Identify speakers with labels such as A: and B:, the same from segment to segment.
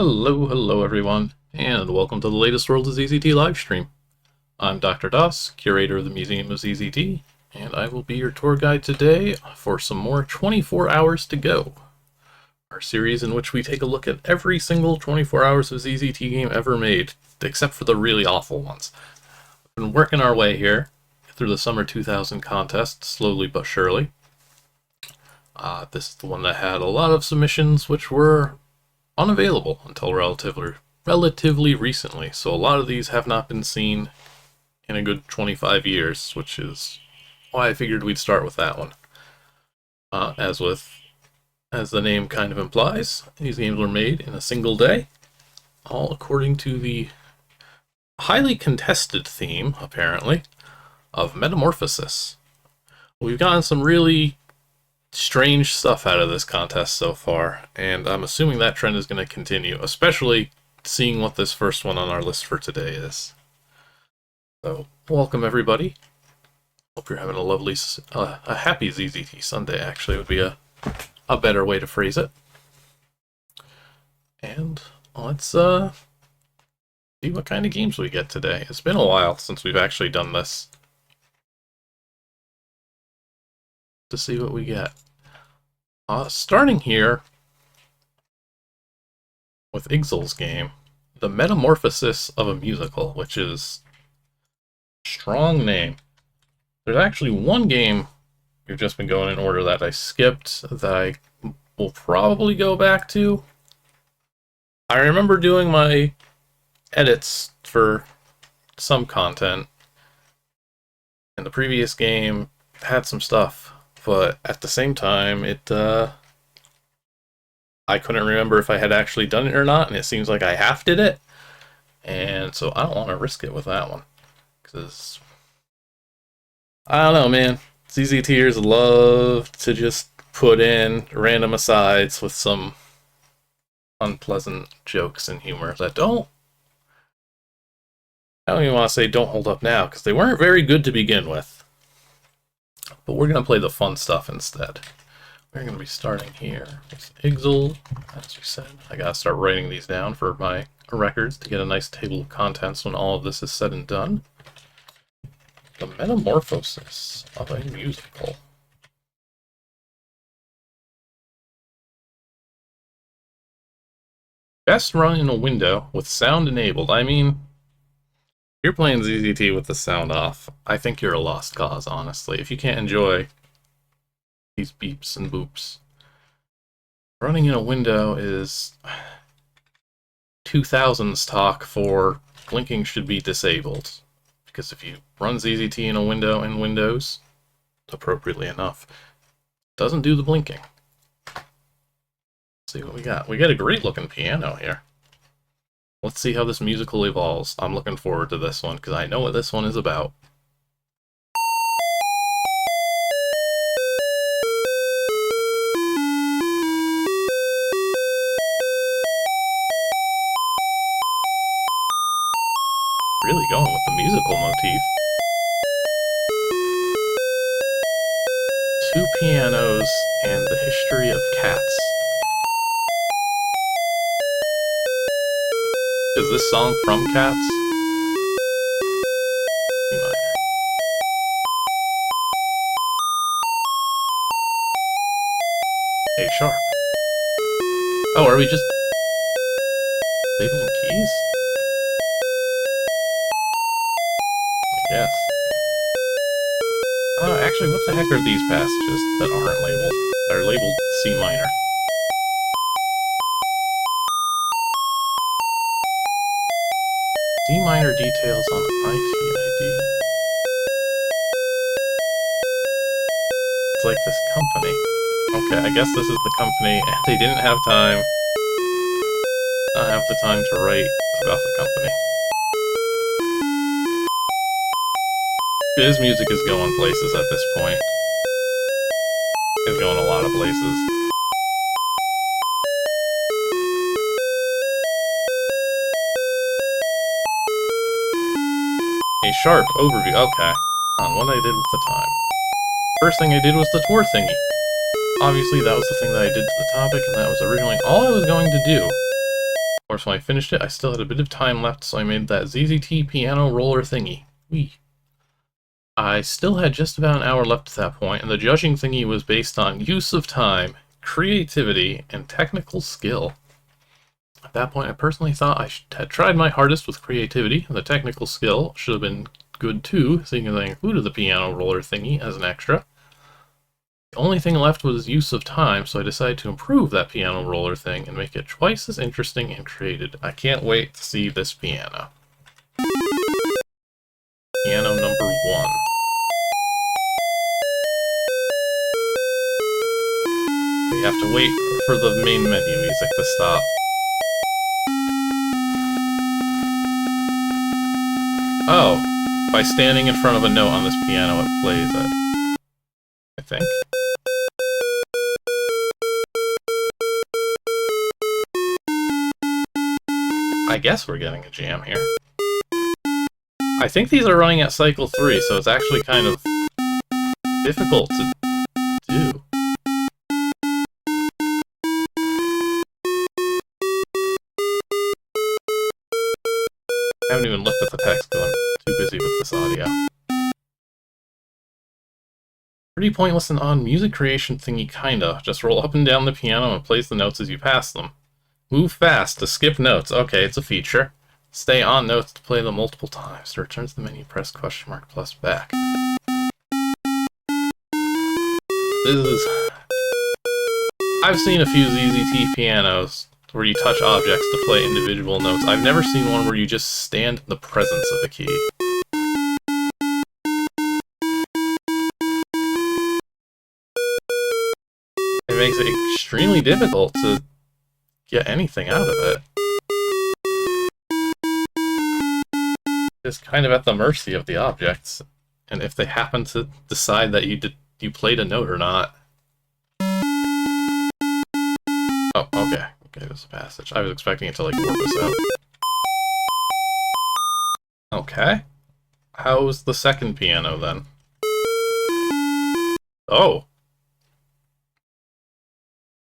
A: Hello everyone, and welcome to the latest World of ZZT livestream. I'm Dr. Das, curator of the Museum of ZZT, and I will be your tour guide today for some more 24 Hours to Go, our series in which we take a look at every single 24 Hours of ZZT game ever made, except for the really awful ones. We've been working our way here through the Summer 2000 contest, slowly but surely. This is the one that had a lot of submissions which were unavailable until relatively recently, so a lot of these have not been seen in a good 25 years, which is why I figured we'd start with that one. As the name kind of implies, these games were made in a single day, all according to the highly contested theme, apparently, of Metamorphosis. We've gotten some really strange stuff out of this contest so far, and I'm assuming that trend is going to continue, especially seeing what this first one on our list for today is. So, welcome everybody. Hope you're having a lovely, a happy ZZT Sunday, actually, would be a better way to phrase it. And let's see what kind of games we get today. It's been a while since we've actually done this. To see what we get. Starting here with Igsel's game, The Metamorphosis of a Musical, which is a strong name. There's actually one game we've just been going in order that I skipped that I will probably go back to. I remember doing my edits for some content, and the previous game had some stuff. But at the same time, I couldn't remember if I had actually done it or not, and it seems like I half did it. And so I don't want to risk it with that one. Because, I don't know, man. ZZTers love to just put in random asides with some unpleasant jokes and humor that I don't even want to say don't hold up now, because they weren't very good to begin with. But we're going to play the fun stuff instead. We're going to be starting here with Igsel, as we said. I got to start writing these down for my records to get a nice table of contents when all of this is said and done. The Metamorphosis of a Musical. Best run in a window with sound enabled. I mean, you're playing ZZT with the sound off. I think you're a lost cause, honestly. If you can't enjoy these beeps and boops. Running in a window is 2000s talk for blinking should be disabled. Because if you run ZZT in a window in Windows, appropriately enough, it doesn't do the blinking. Let's see what we got. We got a great looking piano here. Let's see how this musical evolves. I'm looking forward to this one, because I know what this one is about. Really going with the musical motif. Two pianos and the history of cats. Is this song from Cats? E minor. A sharp. Oh, are we just labeling keys? Yes. Actually, what the heck are these passages that aren't labeled? They're labeled C minor. D minor details on ITID. It's like this company. Okay, I guess this is the company, and they didn't have time. Not have the time to write about the company. His music is going places at this point. It's going a lot of places. A sharp overview. Okay. On what I did with the time. First thing I did was the tour thingy. Obviously, that was the thing that I did to the topic, and that was originally all I was going to do. course, when I finished it, I still had a bit of time left, so I made that ZZT piano roller thingy. Whee! I still had just about an hour left at that point, and the judging thingy was based on use of time, creativity, and technical skill. At that point, I personally thought I had tried my hardest with creativity, and the technical skill should have been good too, seeing as I included the piano roller thingy as an extra. The only thing left was use of time, so I decided to improve that piano roller thing and make it twice as interesting and creative. I can't wait to see this piano. Piano number 1. You have to wait for the main menu music to stop. Oh, by standing in front of a note on this piano, it plays it. I think. I guess we're getting a jam here. I think these are running at cycle 3, so it's actually kind of difficult to do. I haven't even looked at the text because I'm too busy with this audio. Pretty pointless and odd music creation thingy, kinda. Just roll up and down the piano and place the notes as you pass them. Move fast to skip notes. Okay, it's a feature. Stay on notes to play them multiple times. To return to the menu, press !+ plus back. I've seen a few ZZT pianos where you touch objects to play individual notes. I've never seen one where you just stand in the presence of a key. It makes it extremely difficult to get anything out of it. It's kind of at the mercy of the objects, and if they happen to decide that you played a note or not. Oh, okay. Okay, there's a passage. I was expecting it to, like, warp us out. Okay. How's the second piano, then? Oh!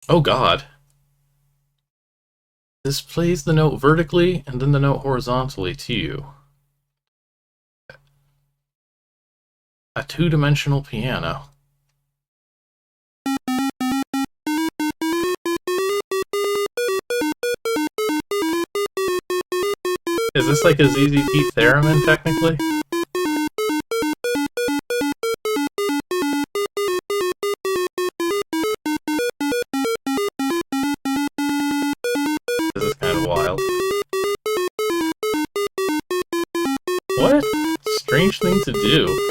A: Oh god. This plays the note vertically, and then the note horizontally to you. A two-dimensional piano. Is this like a ZZT theremin, technically? This is kind of wild. What a strange thing to do.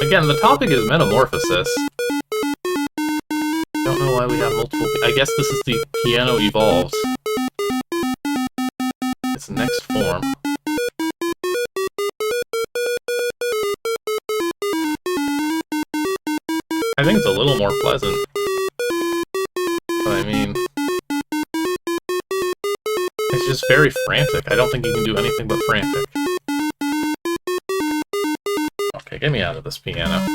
A: Again, the topic is Metamorphosis. Don't know why we have multiple... I guess this is the piano evolved. Its next form. I think it's a little more pleasant. But I mean... it's just very frantic. I don't think you can do anything but frantic. Okay, get me out of this piano.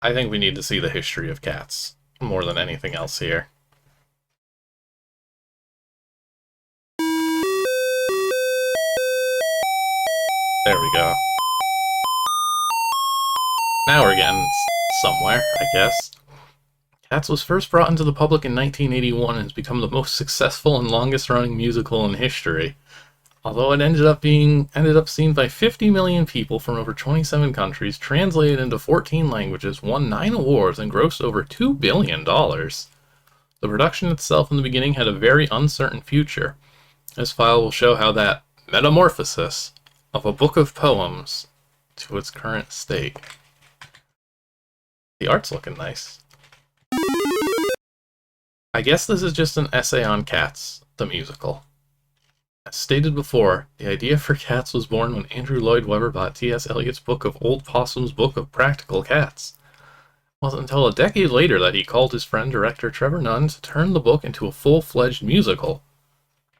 A: I think we need to see the history of cats, more than anything else here. There we go. Now we're getting somewhere, I guess. Cats was first brought into the public in 1981 and has become the most successful and longest-running musical in history. Although it ended up seen by 50 million people from over 27 countries, translated into 14 languages, won 9 awards, and grossed over $2 billion. The production itself in the beginning had a very uncertain future. This file will show how that metamorphosis of a book of poems to its current state. The art's looking nice. I guess this is just an essay on Cats, the musical. As stated before, the idea for Cats was born when Andrew Lloyd Webber bought T.S. Eliot's book of Old Possum's Book of Practical Cats. It wasn't until a decade later that he called his friend director Trevor Nunn to turn the book into a full-fledged musical.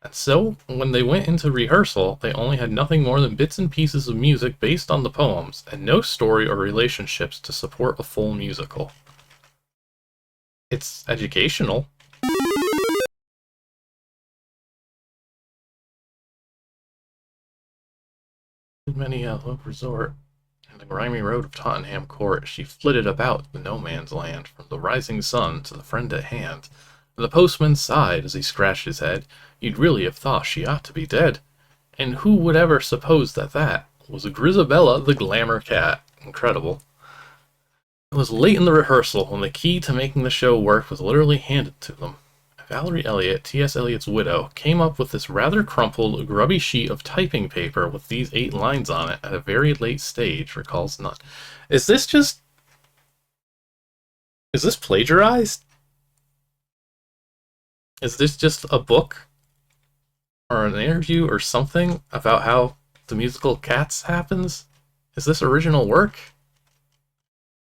A: And so, when they went into rehearsal, they only had nothing more than bits and pieces of music based on the poems, and no story or relationships to support a full musical. It's educational. In many a low resort, and the grimy road of Tottenham Court, she flitted about the no-man's land, from the rising sun to the friend at hand. And the postman sighed as he scratched his head. You'd really have thought she ought to be dead. And who would ever suppose that that was Grisabella the Glamour Cat? Incredible. It was late in the rehearsal when the key to making the show work was literally handed to them. Valerie Elliott, T.S. Eliot's widow, came up with this rather crumpled, grubby sheet of typing paper with these 8 lines on it at a very late stage, recalls Nunn. Is this just... Is this plagiarized? Is this just a book? Or an interview or something about how the musical Cats happens? Is this original work?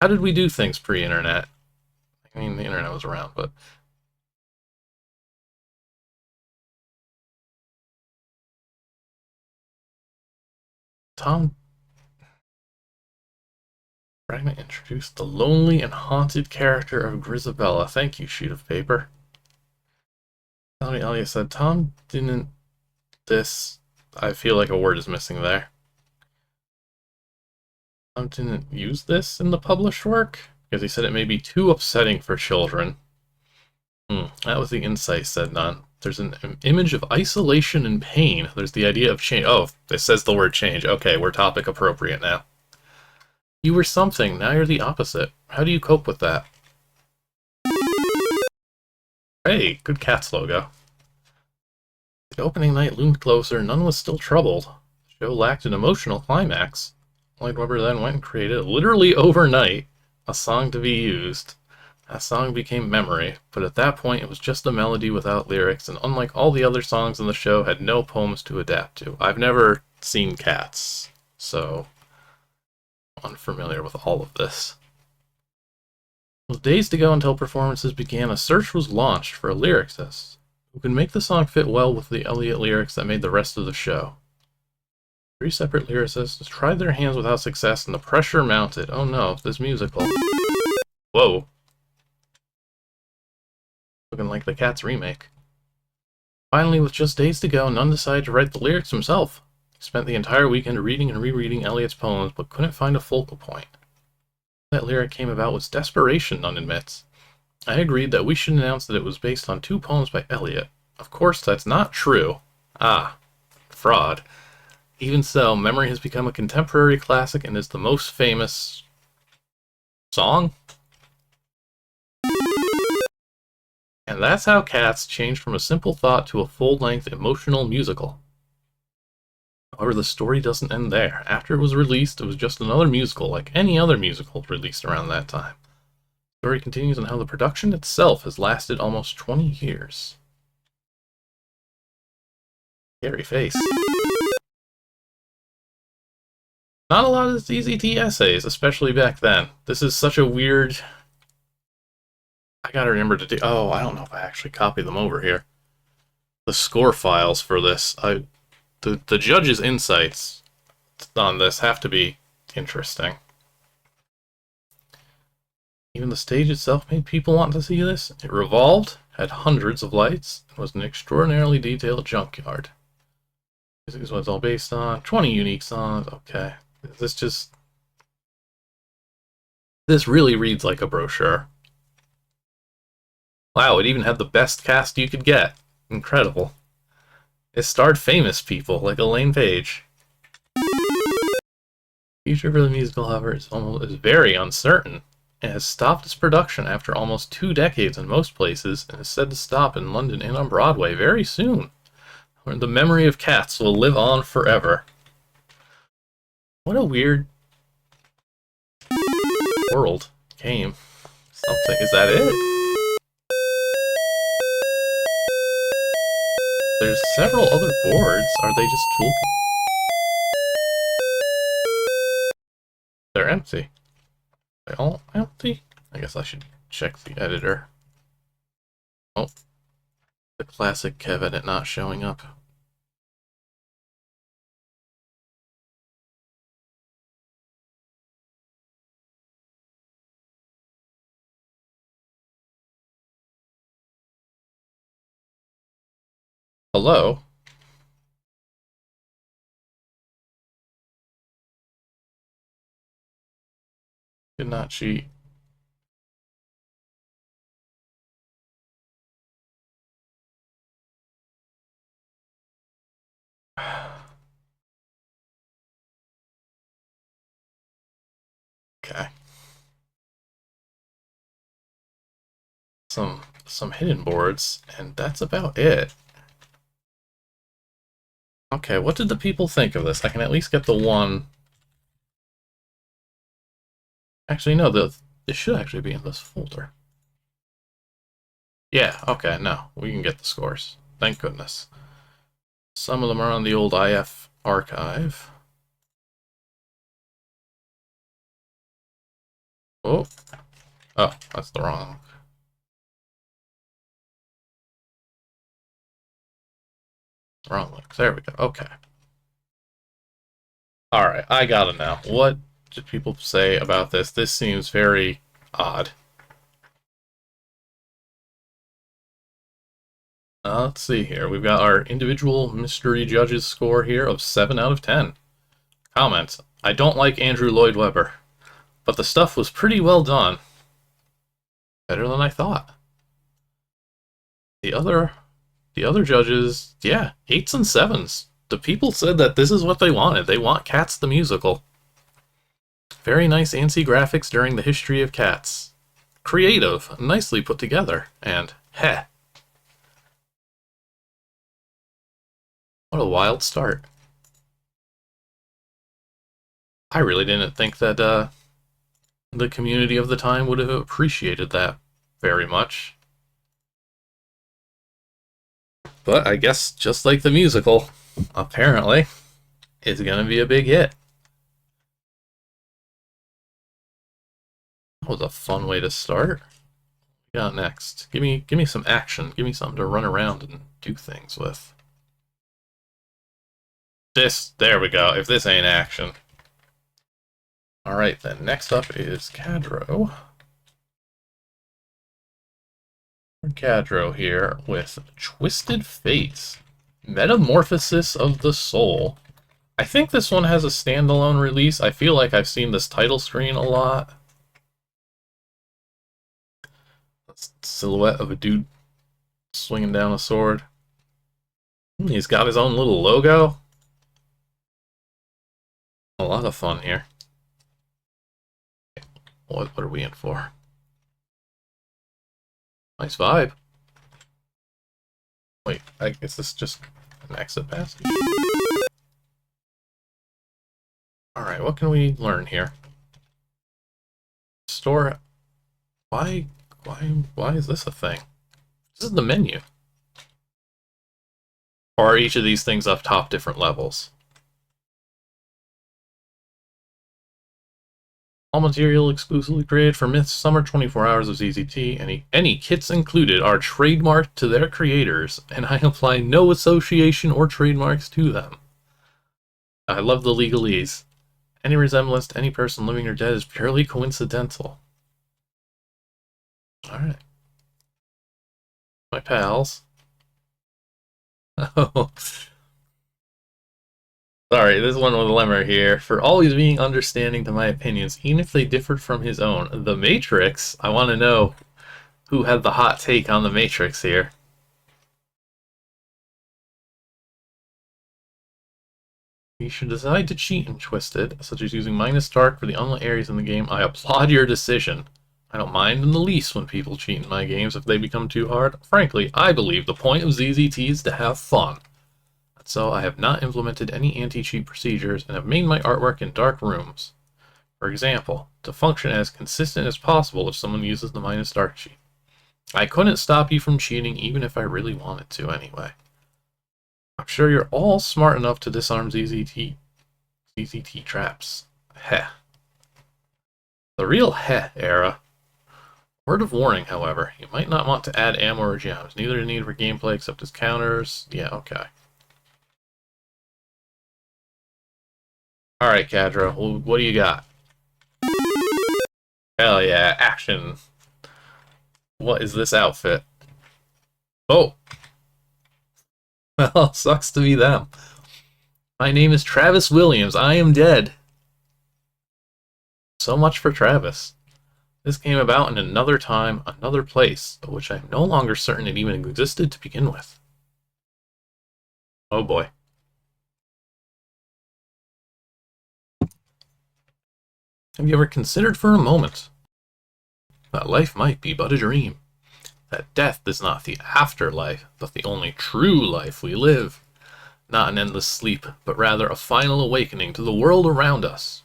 A: How did we do things pre-internet? I mean, the internet was around, but... Tom Fragment introduced the lonely and haunted character of Grisabella. Thank you, sheet of paper. Elliot said, Tom didn't this... I feel like a word is missing there. Tom didn't use this in the published work? Because he said it may be too upsetting for children. That was the insight, said Nunn. There's an image of isolation and pain. There's the idea of change. Oh, it says the word change. Okay, we're topic appropriate now. You were something, now you're the opposite. How do you cope with that? Hey, good Cats logo. The opening night loomed closer, Nunn was still troubled. The show lacked an emotional climax. Lloyd Webber then went and created, literally overnight, a song to be used. That song became Memory, but at that point it was just a melody without lyrics, and unlike all the other songs in the show, had no poems to adapt to. I've never seen Cats, so I'm unfamiliar with all of this. With days to go until performances began, a search was launched for a lyricist who could make the song fit well with the Elliott lyrics that made the rest of the show. 3 separate lyricists tried their hands without success, and the pressure mounted. Oh no, this musical. Whoa. Looking like the Cats remake. Finally, with just days to go, Nunn decided to write the lyrics himself. He spent the entire weekend reading and rereading Elliott's poems, but couldn't find a focal point. That lyric came about was desperation, Nunn admits. I agreed that we should announce that it was based on 2 poems by Eliott. Of course, that's not true. Ah, fraud. Even so, Memory has become a contemporary classic and is the most famous song. And that's how Cats changed from a simple thought to a full-length emotional musical. However, the story doesn't end there. After it was released, it was just another musical, like any other musical released around that time. The story continues on how the production itself has lasted almost 20 years. Scary face. Not a lot of ZZT essays, especially back then. This is such a weird... I gotta remember to do... Oh, I don't know if I actually copied them over here. The score files for this. The judge's insights on this have to be interesting. Even the stage itself made people want to see this. It revolved, had hundreds of lights, and was an extraordinarily detailed junkyard. This is what it's all based on. 20 unique songs. Okay. This just... This really reads like a brochure. Wow, it even had the best cast you could get. Incredible. It starred famous people like Elaine Page. The future for the musical, however, is very uncertain. It has stopped its production after almost 2 decades in most places, and is said to stop in London and on Broadway very soon. Where the memory of Cats will live on forever. What a weird world game. Something. Is that it? There's several other boards. Are they just tool? They're empty. Are they all empty? I guess I should check the editor. Oh. The classic Kev edit not showing up. Hello? Did not cheat. Okay. Some hidden boards, and that's about it. Okay, what did the people think of this? I can at least get the one. Actually, no, this should actually be in this folder. Yeah, okay, no, we can get the scores. Thank goodness. Some of them are on the old IF archive. Oh, oh, that's the wrong. Wrong links. There we go. Okay. Alright, I gotta know. What did people say about this? This seems very odd. Let's see here. We've got our individual mystery judges score here of 7 out of 10. Comments. I don't like Andrew Lloyd Webber, but the stuff was pretty well done. Better than I thought. The other judges, yeah, 8s and 7s. The people said that this is what they wanted. They want Cats the musical. Very nice ANSI graphics during the history of Cats. Creative, nicely put together, and heh. What a wild start. I really didn't think that the community of the time would have appreciated that very much. But I guess just like the musical, apparently, it's gonna be a big hit. That was a fun way to start. What we got next? Give me some action. Give me something to run around and do things with. There we go. If this ain't action. Alright then, next up is Kadro. Kadro here with Twisted Fates. Metamorphosis of the Soul. I think this one has a standalone release. I feel like I've seen this title screen a lot. Silhouette of a dude swinging down a sword. He's got his own little logo. A lot of fun here. What are we in for? Nice vibe. Wait, I guess this is just an exit pass? Alright, what can we learn here? Store... Why is this a thing? This is the menu. Or are each of these things up top different levels? All material exclusively created for Summer 24 Hours of ZZT. Any kits included are trademarked to their creators, and I apply no association or trademarks to them. I love the legalese. Any resemblance to any person living or dead is purely coincidental. Alright. My pals. Oh. Sorry, this one with Lemmer here. For always being understanding to my opinions, even if they differed from his own. The Matrix? I want to know who had the hot take on the Matrix here. You should decide to cheat in Twisted, such as using minus dark for the unlit areas in the game. I applaud your decision. I don't mind in the least when people cheat in my games if they become too hard. Frankly, I believe the point of ZZT is to have fun. So I have not implemented any anti-cheat procedures and have made my artwork in dark rooms. For example, to function as consistent as possible if someone uses the minus dark cheat. I couldn't stop you from cheating even if I really wanted to anyway. I'm sure you're all smart enough to disarm ZZT traps. Heh. The real heh era. Word of warning, however, you might not want to add ammo or gems. Neither is needed for gameplay except as counters. Yeah, okay. Alright, Kadro, what do you got? Hell yeah, action. What is this outfit? Oh! Well, sucks to be them. My name is Travis Williams. I am dead. So much for Travis. This came about in another time, another place, of which I am no longer certain it even existed to begin with. Oh boy. Have you ever considered for a moment that life might be but a dream? That death is not the afterlife, but the only true life we live. Not an endless sleep, but rather a final awakening to the world around us.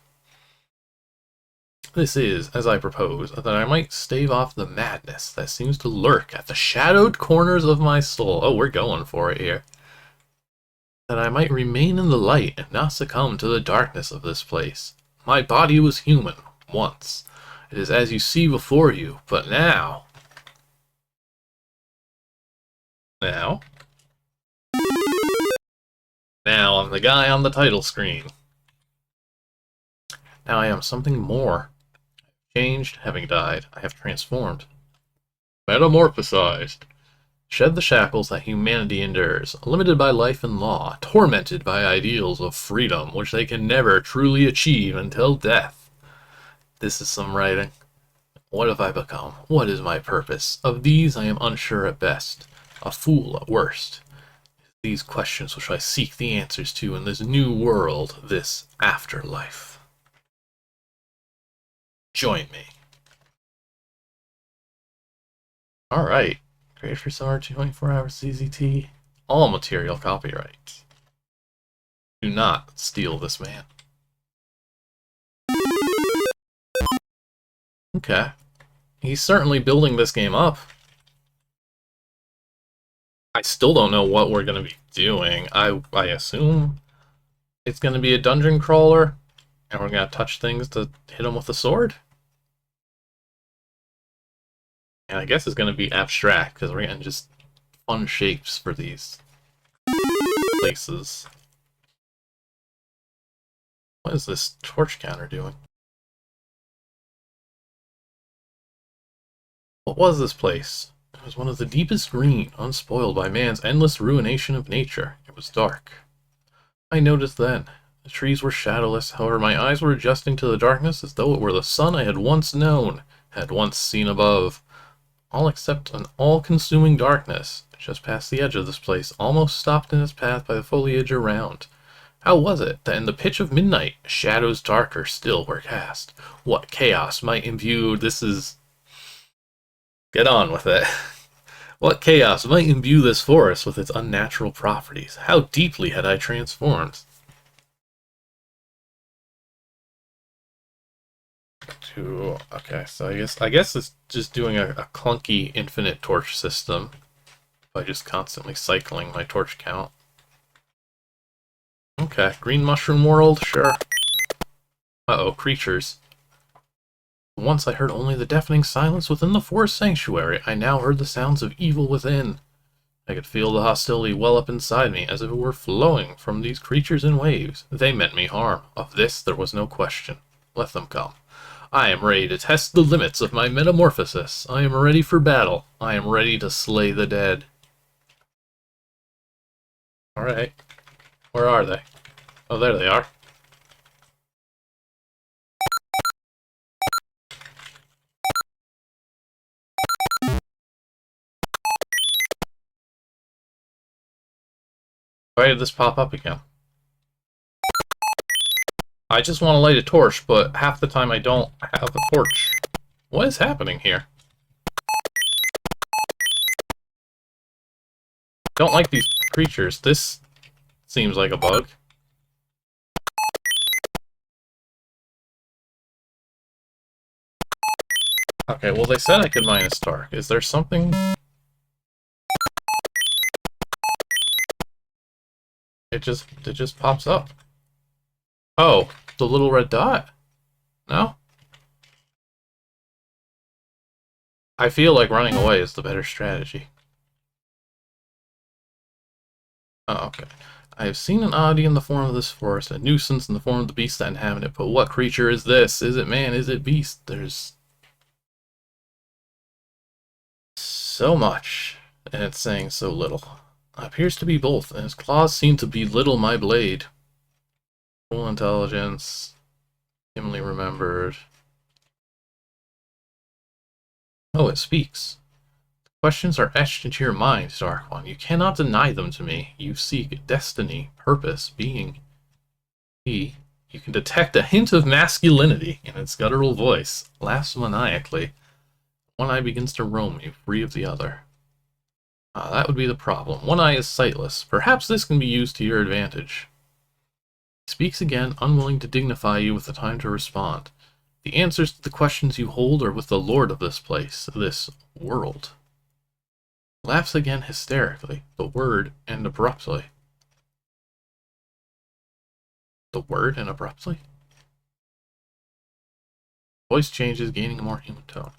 A: This is, as I propose, that I might stave off the madness that seems to lurk at the shadowed corners of my soul. Oh, we're going for it here. That I might remain in the light and not succumb to the darkness of this place. My body was human, once. It is as you see before you, but now... Now I'm the guy on the title screen. Now I am something more. Changed, having died, I have transformed. Metamorphosized. Shed the shackles that humanity endures, limited by life and law, tormented by ideals of freedom which they can never truly achieve until death. This is some writing. What have I become? What is my purpose? Of these I am unsure at best, a fool at worst. These questions which I seek the answers to in this new world, this afterlife. Join me. Alright. Created for summer 24 Hours ZZT. All material copyright. Do not steal this man. Okay. He's certainly building this game up. I still don't know what we're going to be doing. I assume it's going to be a dungeon crawler, and we're going to touch things to hit them with a sword. And I guess it's going to be abstract, because we're getting just fun shapes for these places. What is this torch counter doing? What was this place? It was one of the deepest green, unspoiled by man's endless ruination of nature. It was dark. I noticed then. The trees were shadowless, however my eyes were adjusting to the darkness as though it were the sun I had once known, had once seen above. All except an all-consuming darkness, just past the edge of this place, almost stopped in its path by the foliage around. How was it that in the pitch of midnight, shadows darker still were cast? What chaos might imbue this is... Get on with it. What chaos might imbue this forest with its unnatural properties? How deeply had I transformed? Okay, so I guess it's just doing a clunky infinite torch system by just constantly cycling my torch count. Okay, green mushroom world, sure. Uh-oh, creatures. Once I heard only the deafening silence within the forest sanctuary. I now heard the sounds of evil within. I could feel the hostility well up inside me, as if it were flowing from these creatures in waves. They meant me harm. Of this there was no question. Let them come. I am ready to test the limits of my metamorphosis. I am ready for battle. I am ready to slay the dead. Alright. Where are they? Oh, there they are. Why did this pop up again? I just want to light a torch, but half the time I don't have a torch. What is happening here? Don't like these creatures. This seems like a bug. Okay, well they said I could mine a star. Is there something... It just pops up. Oh, the little red dot? No? I feel like running away is the better strategy. Oh, okay. I have seen an oddity in the form of this forest, a nuisance in the form of the beast that inhabit it, but what creature is this? Is it man? Is it beast? There's so much, and it's saying so little. Appears to be both, and his claws seem to belittle my blade. Full intelligence. Dimly remembered. Oh, it speaks. Questions are etched into your mind, Dark One. You cannot deny them to me. You seek destiny, purpose, being. You can detect a hint of masculinity in its guttural voice, laughs maniacally. One eye begins to roam you, free of the other. That would be the problem. One eye is sightless. Perhaps this can be used to your advantage. He speaks again, unwilling to dignify you with the time to respond. The answers to the questions you hold are with the Lord of this place, this world. Laughs again hysterically, the word and abruptly. The word and abruptly? Voice changes, gaining a more human tone.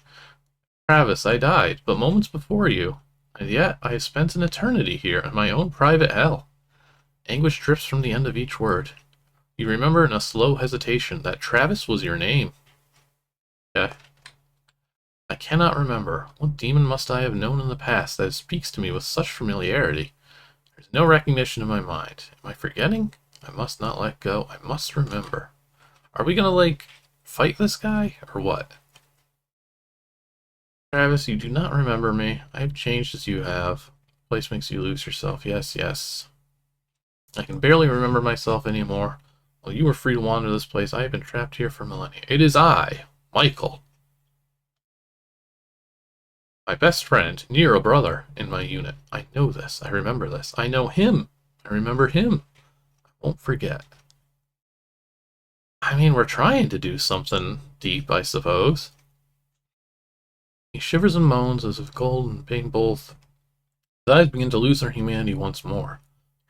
A: Travis, I died, but moments before you. And yet, I have spent an eternity here in my own private hell. Anguish drips from the end of each word. You remember in a slow hesitation that Travis was your name. Okay. I cannot remember. What demon must I have known in the past that it speaks to me with such familiarity? There's no recognition in my mind. Am I forgetting? I must not let go. I must remember. Are we gonna, like, fight this guy, or what? Travis, you do not remember me. I have changed as you have. Place makes you lose yourself. Yes, yes. I can barely remember myself anymore. While you were free to wander this place, I have been trapped here for millennia. It is I, Michael. My best friend, near a brother, in my unit. I know this. I remember this. I know him. I remember him. I won't forget. I mean, we're trying to do something deep, I suppose. He shivers and moans as if cold and pain both. His eyes begin to lose their humanity once more.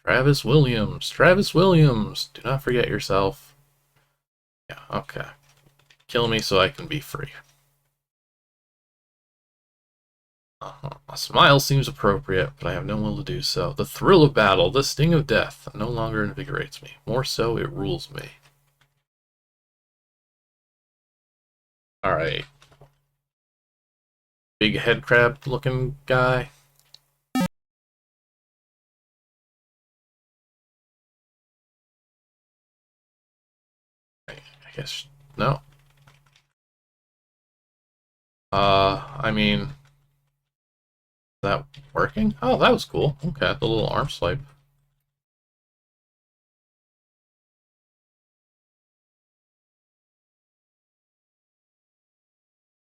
A: Travis Williams! Travis Williams! Do not forget yourself. Yeah, okay. Kill me so I can be free. A smile seems appropriate, but I have no will to do so. The thrill of battle, the sting of death, no longer invigorates me. More so, it rules me. Alright. Big head crab looking guy. I guess, no. I mean, is that working? Oh, that was cool. Okay, the little arm swipe.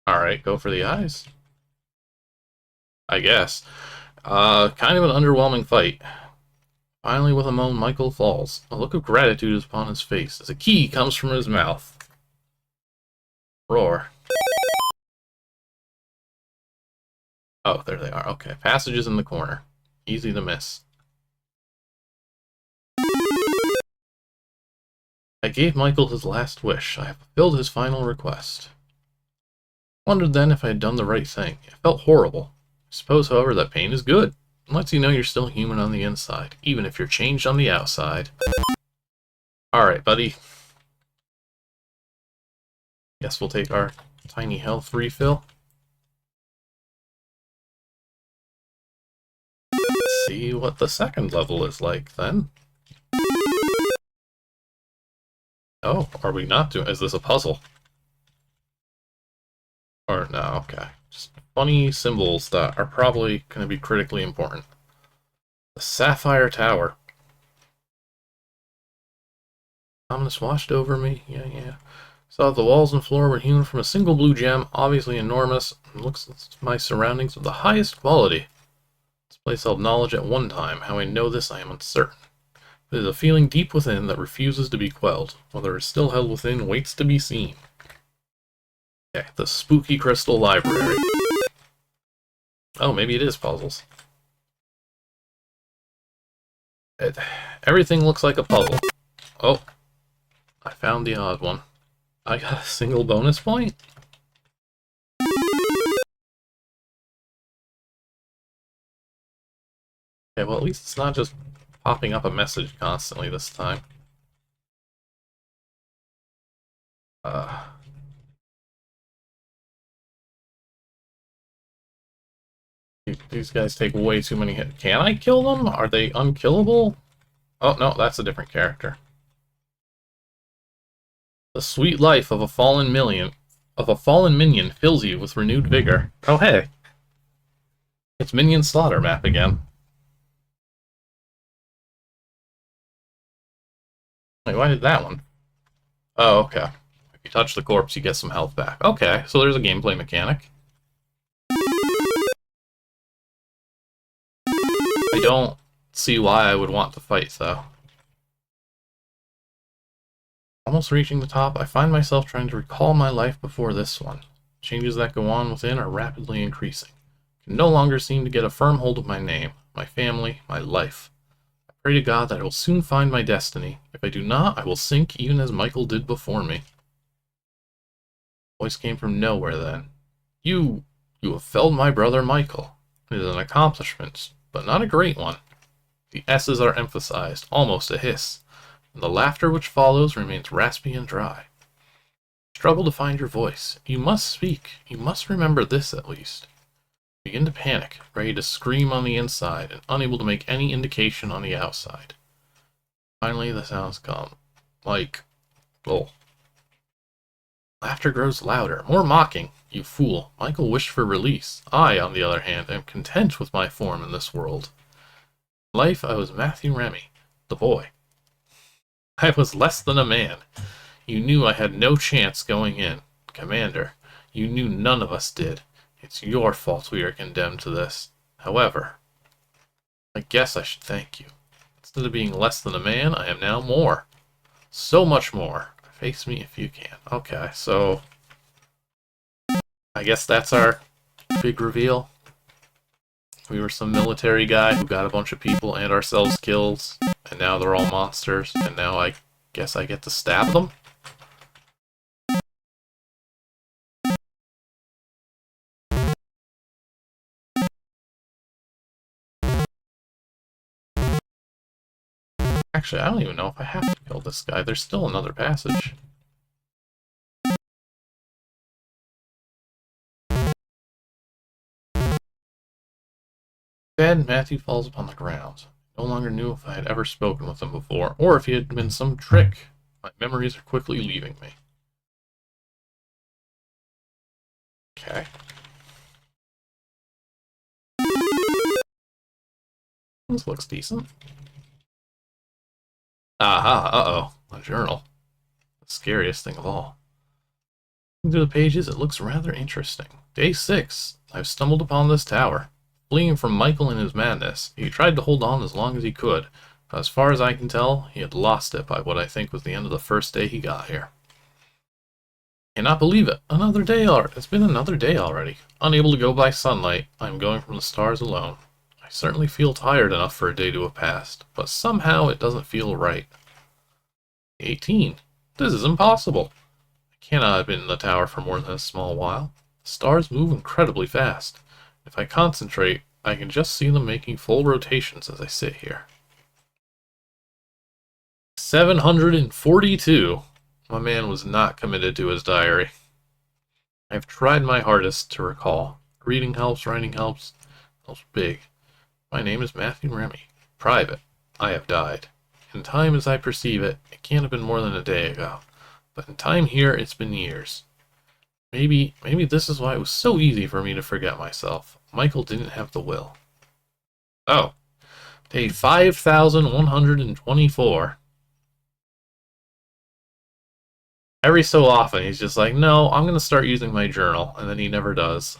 A: Alright, go for the eyes. I guess. Kind of an underwhelming fight. Finally, with a moan, Michael falls. A look of gratitude is upon his face as a key comes from his mouth. Roar. Oh, there they are. Okay, passages in the corner. Easy to miss. I gave Michael his last wish. I have fulfilled his final request. Wondered then if I had done the right thing. It felt horrible. I suppose, however, that pain is good. It lets you know you're still human on the inside, even if you're changed on the outside. Alright, buddy. Guess we'll take our tiny health refill. Let's see what the second level is like, then. Oh, are we not doing... Is this a puzzle? Or no, okay. Just funny symbols that are probably going to be critically important. The Sapphire Tower. Ominous washed over me. Yeah. Saw the walls and floor were hewn from a single blue gem, obviously enormous, and looks at my surroundings of the highest quality. This place held knowledge at one time. How I know this, I am uncertain. It is a feeling deep within that refuses to be quelled. Whether it is still held within waits to be seen. Okay, the Spooky Crystal Library. Oh, maybe it is puzzles. Everything looks like a puzzle. Oh, I found the odd one. I got a single bonus point? Okay, well at least it's not just popping up a message constantly this time. These guys take way too many hits. Can I kill them? Are they unkillable? Oh, no, that's a different character. The sweet life of a fallen minion fills you with renewed vigor. Oh, hey. It's Minion Slaughter map again. Wait, why did that one? Oh, okay. If you touch the corpse, you get some health back. Okay, so there's a gameplay mechanic. I don't see why I would want to fight, though. Almost reaching the top, I find myself trying to recall my life before this one. Changes that go on within are rapidly increasing. I can no longer seem to get a firm hold of my name, my family, my life. I pray to God that I will soon find my destiny. If I do not, I will sink even as Michael did before me. Voice came from nowhere then. You have felled my brother Michael. It is an accomplishment, but not a great one. The S's are emphasized, almost a hiss, and the laughter which follows remains raspy and dry. Struggle to find your voice. You must speak. You must remember this at least. Begin to panic, ready to scream on the inside, and unable to make any indication on the outside. Finally, the sounds come. Like, oh. Laughter grows louder, more mocking. You fool. Michael wished for release. I, on the other hand, am content with my form in this world. In life, I was Matthew Remy, the boy. I was less than a man. You knew I had no chance going in. Commander, you knew none of us did. It's your fault we are condemned to this. However, I guess I should thank you. Instead of being less than a man, I am now more. So much more. Face me if you can. Okay, so I guess that's our big reveal. We were some military guy who got a bunch of people and ourselves killed, and now they're all monsters, and now I guess I get to stab them? Actually, I don't even know if I have to kill this guy. There's still another passage. Dead, Matthew falls upon the ground. I no longer knew if I had ever spoken with him before, or if he had been some trick. My memories are quickly leaving me. Okay. This looks decent. Aha, uh-oh. A journal. The scariest thing of all. Looking through the pages, it looks rather interesting. Day 6. I've stumbled upon this tower. Fleeing from Michael in his madness, he tried to hold on as long as he could, but as far as I can tell, he had lost it by what I think was the end of the first day he got here. Cannot believe it. Another day already. It's been another day already. Unable to go by sunlight, I am going from the stars alone. I certainly feel tired enough for a day to have passed, but somehow it doesn't feel right. 18. This is impossible. I cannot have been in the tower for more than a small while. The stars move incredibly fast. If I concentrate, I can just see them making full rotations as I sit here. 742. My man was not committed to his diary. I have tried my hardest to recall. Reading helps, writing helps. Helps big. My name is Matthew Remy. Private. I have died. In time as I perceive it, it can't have been more than a day ago. But in time here, it's been years. Maybe this is why it was so easy for me to forget myself. Michael didn't have the will. Oh. Day 5,124. Every so often, he's just like, no, I'm going to start using my journal, and then he never does.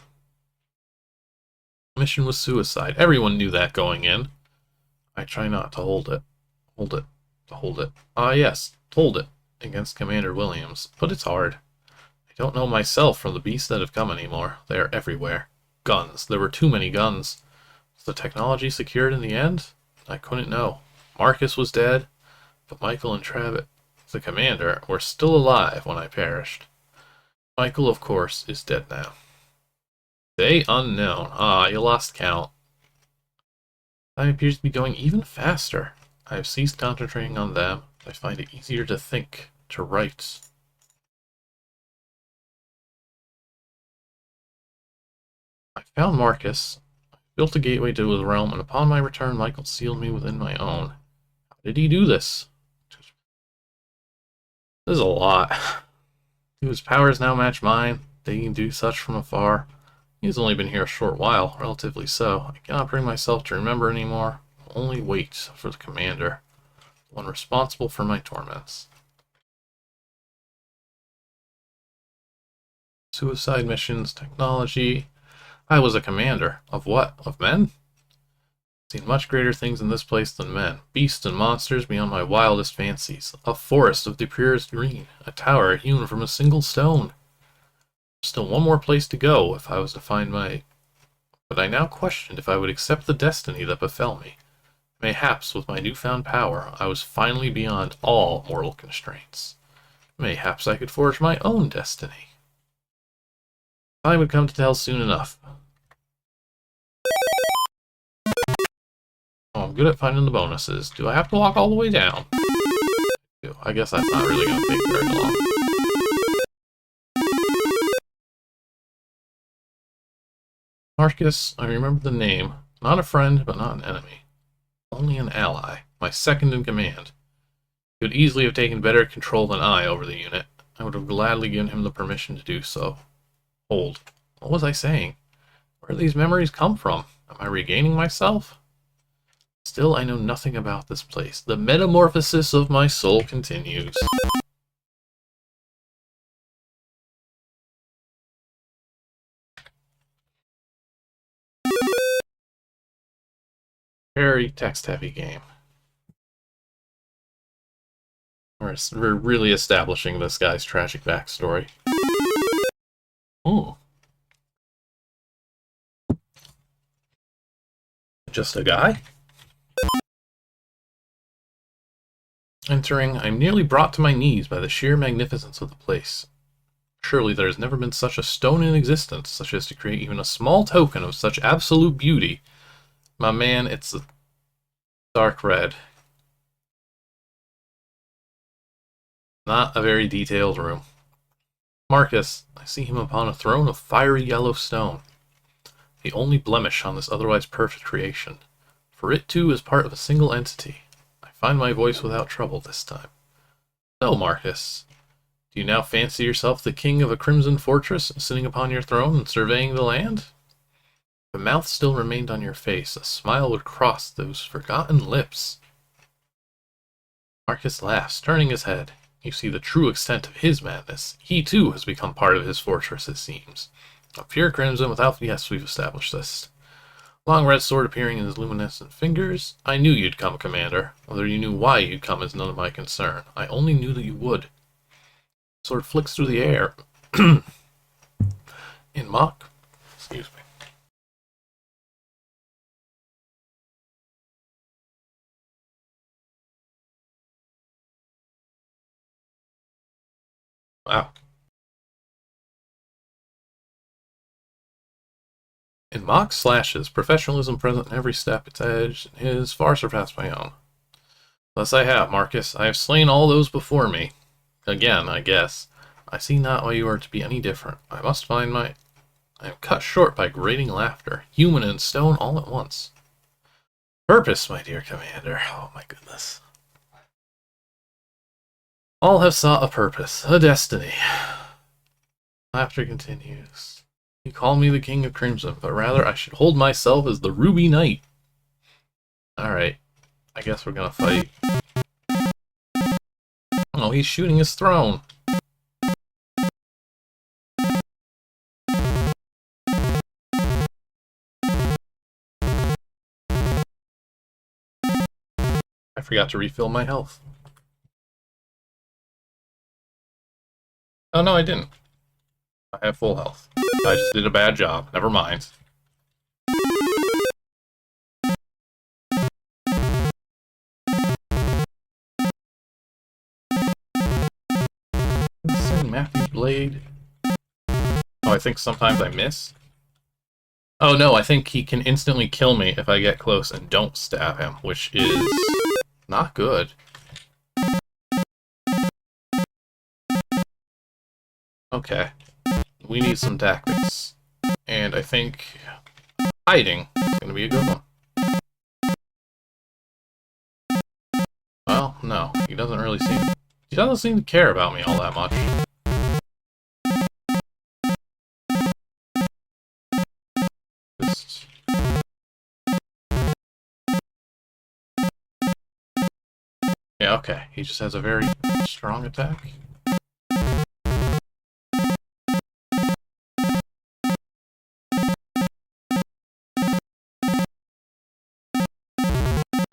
A: Mission was suicide. Everyone knew that going in. I try not to hold it. Hold it. To hold it. Ah, yes, hold it. Against Commander Williams. But it's hard. I don't know myself from the beasts that have come anymore. They are everywhere. Guns. There were too many guns. Was the technology secured in the end? I couldn't know. Marcus was dead, but Michael and Travis, the commander, were still alive when I perished. Michael, of course, is dead now. Day unknown. Ah, you lost count. Time appears to be going even faster. I have ceased concentrating on them. I find it easier to think, to write. I found Marcus. Built a gateway to his realm, and upon my return, Michael sealed me within my own. How did he do this? This is a lot. His powers now match mine. They can do such from afar. He has only been here a short while, relatively so. I cannot bring myself to remember anymore. I'll only wait for the commander, the one responsible for my torments. Suicide missions, technology. I was a commander. Of what? Of men? I've seen much greater things in this place than men. Beasts and monsters beyond my wildest fancies. A forest of the purest green. A tower hewn from a single stone. Still one more place to go if I was to find my... But I now questioned if I would accept the destiny that befell me. Mayhaps with my newfound power, I was finally beyond all mortal constraints. Mayhaps I could forge my own destiny. Time would come to tell soon enough. Oh, I'm good at finding the bonuses. Do I have to walk all the way down? I guess that's not really going to take very long. Marcus, I remember the name. Not a friend, but not an enemy. Only an ally. My second in command. He would easily have taken better control than I over the unit. I would have gladly given him the permission to do so. Hold. What was I saying? Where do these memories come from? Am I regaining myself? Still, I know nothing about this place. The metamorphosis of my soul continues. Very text-heavy game. We're really establishing this guy's tragic backstory. Oh. Just a guy? Entering, I'm nearly brought to my knees by the sheer magnificence of the place. Surely there has never been such a stone in existence, such as to create even a small token of such absolute beauty. My man, it's a dark red. Not a very detailed room. Marcus, I see him upon a throne of fiery yellow stone. The only blemish on this otherwise perfect creation. For it too is part of a single entity. I find my voice without trouble this time. So, Marcus, do you now fancy yourself the king of a crimson fortress, sitting upon your throne and surveying the land? If a mouth still remained on your face, a smile would cross those forgotten lips. Marcus laughs, turning his head. You see the true extent of his madness. He, too, has become part of his fortress, it seems. A pure crimson without... Yes, we've established this. Long red sword appearing in his luminescent fingers. I knew you'd come, Commander. Whether you knew why you'd come is none of my concern. I only knew that you would. Sword flicks through the air. In mock... Excuse me. Wow. In mock slashes, professionalism present in every step, its edge, and his far surpassed my own. Thus I have, Marcus. I have slain all those before me. Again, I guess. I see not why you are to be any different. I must find my... I am cut short by grating laughter, human and stone all at once. Purpose, my dear commander. Oh my goodness. All have sought a purpose, a destiny. Laughter continues. You call me the King of Crimson, but rather I should hold myself as the Ruby Knight. Alright, I guess we're gonna fight. Oh, he's shooting his throne. I forgot to refill my health. Oh no, I didn't. I have full health. I just did a bad job. Never mind. Matthew Blade. Oh, I think sometimes I miss. Oh no, I think he can instantly kill me if I get close and don't stab him, which is not good. Okay. We need some tactics. And I think hiding is going to be a good one. Well, no. He doesn't really seem... He doesn't seem to care about me all that much. Just... Yeah, okay. He just has a very strong attack.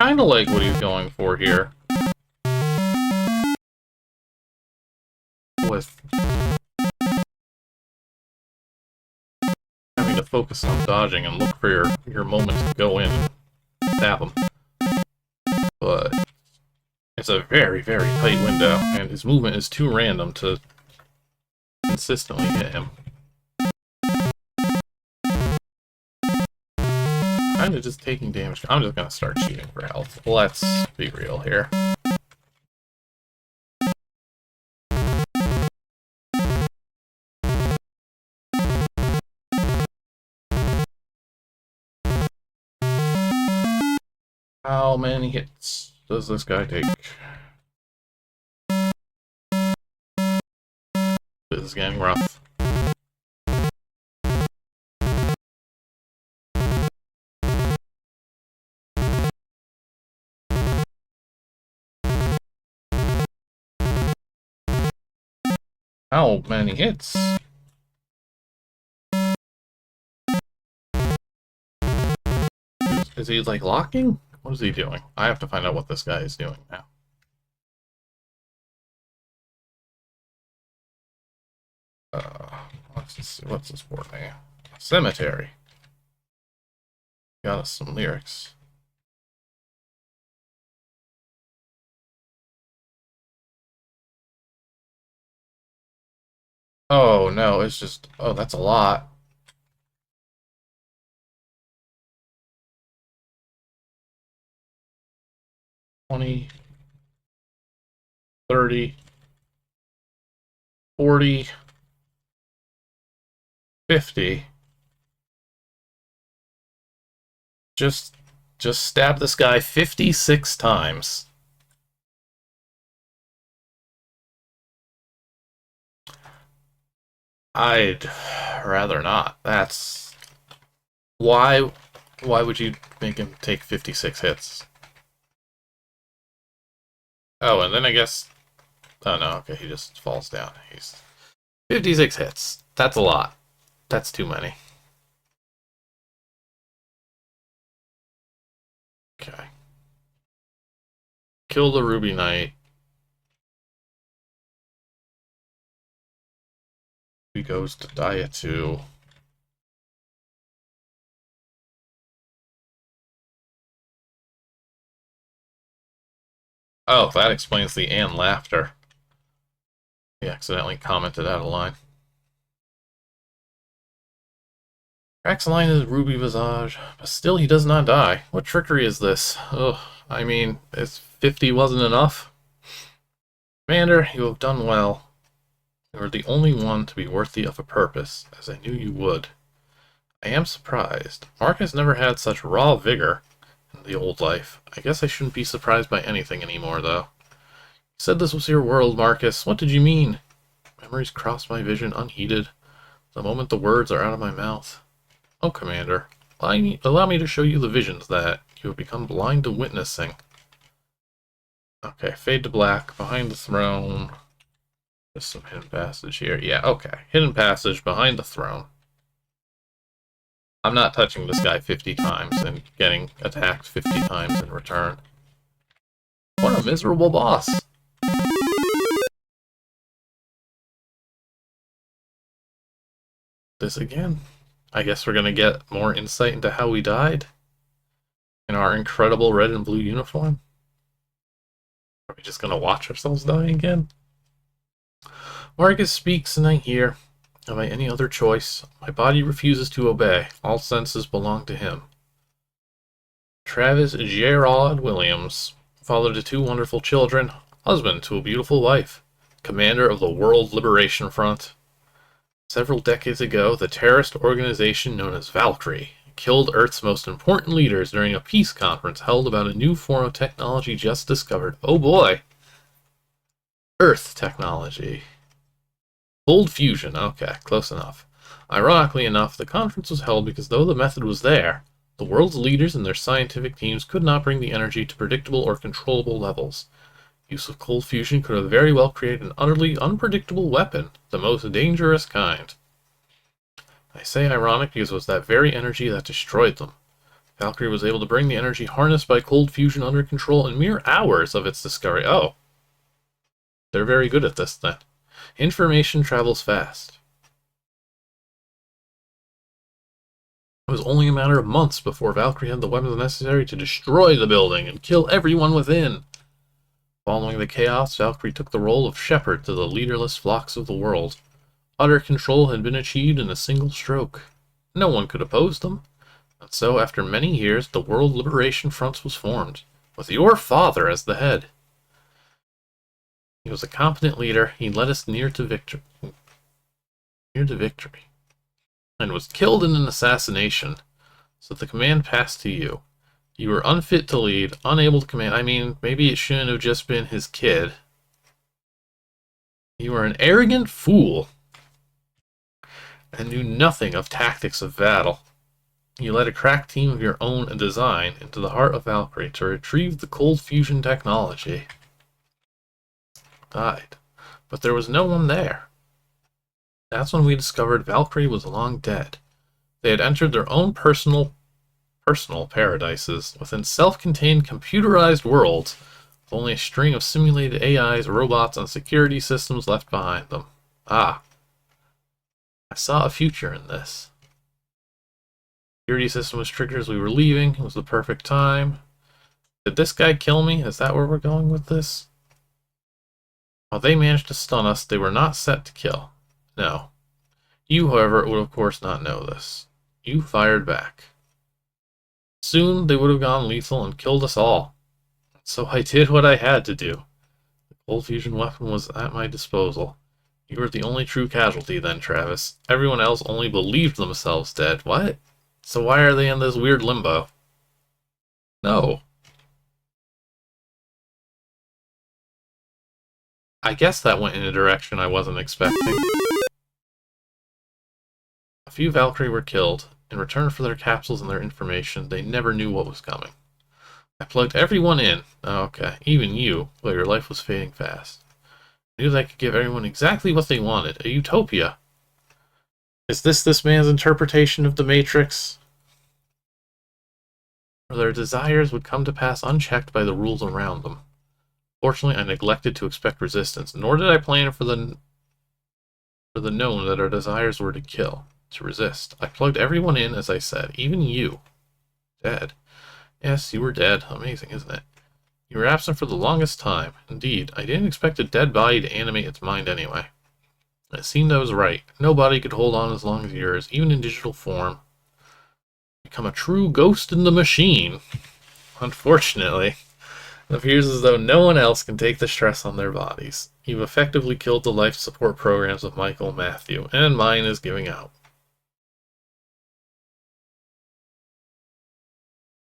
A: Kinda like what he's going for here. With having to focus on dodging and look for your moment to go in and stab him. But it's a very, very tight window, and his movement is too random to consistently hit him. Kinda just taking damage. I'm just gonna start shooting for health. Let's be real here. How many hits does this guy take? This is getting rough. How many hits? Is he, like, locking? What is he doing? I have to find out what this guy is doing now. What's this board name? Cemetery. Got us some lyrics. Oh, no, it's just... Oh, that's a lot. $20, $30, $40, $50. Just stab this guy 56 times. I'd rather not. That's... Why would you make him take 56 hits? Oh, and then I guess... Oh, no, okay, he just falls down. He's 56 hits. That's a lot. That's too many. Okay. Kill the Ruby Knight. He goes to die at 2. Oh, that explains the "and laughter." He accidentally commented out a line. Cracks a line is Ruby Visage, but still he does not die. What trickery is this? Ugh, I mean, if 50 wasn't enough? Commander, you have done well. You are the only one to be worthy of a purpose, as I knew you would. I am surprised. Marcus never had such raw vigor in the old life. I guess I shouldn't be surprised by anything anymore, though. You said this was your world, Marcus. What did you mean? Memories cross my vision unheeded, the moment the words are out of my mouth. Oh, Commander, allow me to show you the visions that you have become blind to witnessing. Okay, fade to black, behind the throne. Just some hidden passage here. Yeah, okay. Hidden passage behind the throne. I'm not touching this guy 50 times and getting attacked 50 times in return. What a miserable boss. This again. I guess we're going to get more insight into how we died in our incredible red and blue uniform. Are we just going to watch ourselves die again? Marcus speaks and I hear. Have I any other choice? My body refuses to obey. All senses belong to him. Travis Gerard Williams, father to 2 wonderful children, husband to a beautiful wife, commander of the World Liberation Front. Several decades ago, the terrorist organization known as Valkyrie killed Earth's most important leaders during a peace conference held about a new form of technology just discovered. Oh boy. Earth technology. Cold fusion. Okay, close enough. Ironically enough, the conference was held because though the method was there, the world's leaders and their scientific teams could not bring the energy to predictable or controllable levels. Use of cold fusion could have very well created an utterly unpredictable weapon, the most dangerous kind. I say ironic because it was that very energy that destroyed them. Valkyrie was able to bring the energy harnessed by cold fusion under control in mere hours of its discovery. Oh. They're very good at this then. Information travels fast. It was only a matter of months before Valkyrie had the weapons necessary to destroy the building and kill everyone within. Following the chaos, Valkyrie took the role of shepherd to the leaderless flocks of the world. Utter control had been achieved in a single stroke. No one could oppose them. And so, after many years, the World Liberation Front was formed, with your father as the head. He was a competent leader. He led us near to victory. And was killed in an assassination. So the command passed to you. You were unfit to lead, unable to command. I mean, maybe it shouldn't have just been his kid. You were an arrogant fool and knew nothing of tactics of battle. You led a crack team of your own design into the heart of Valkyrie to retrieve the cold fusion technology. Died. But there was no one there. That's when we discovered Valkyrie was long dead. They had entered their own personal paradises within self-contained computerized worlds with only a string of simulated AIs, robots, and security systems left behind them. Ah. I saw a future in this. The security system was triggered as we were leaving. It was the perfect time. Did this guy kill me? Is that where we're going with this? While they managed to stun us, they were not set to kill. No. You, however, would of course not know this. You fired back. Soon they would have gone lethal and killed us all. So I did what I had to do. The cold fusion weapon was at my disposal. You were the only true casualty then, Travis. Everyone else only believed themselves dead. What? So why are they in this weird limbo? No. I guess that went in a direction I wasn't expecting. A few Valkyrie were killed. In return for their capsules and their information, they never knew what was coming. I plugged everyone in. Oh, okay, even you, though your life was fading fast. I knew that I could give everyone exactly what they wanted, a utopia. Is this man's interpretation of the Matrix? Or their desires would come to pass unchecked by the rules around them. Fortunately, I neglected to expect resistance, nor did I plan for the known that our desires were to kill, to resist. I plugged everyone in, as I said, even you. Dead. Yes, you were dead. Amazing, isn't it? You were absent for the longest time. Indeed, I didn't expect a dead body to animate its mind anyway. It seemed I was right. No body could hold on as long as yours, even in digital form. Become a true ghost in the machine. Unfortunately, it appears as though no one else can take the stress on their bodies. You've effectively killed the life support programs of Michael and Matthew, and mine is giving out.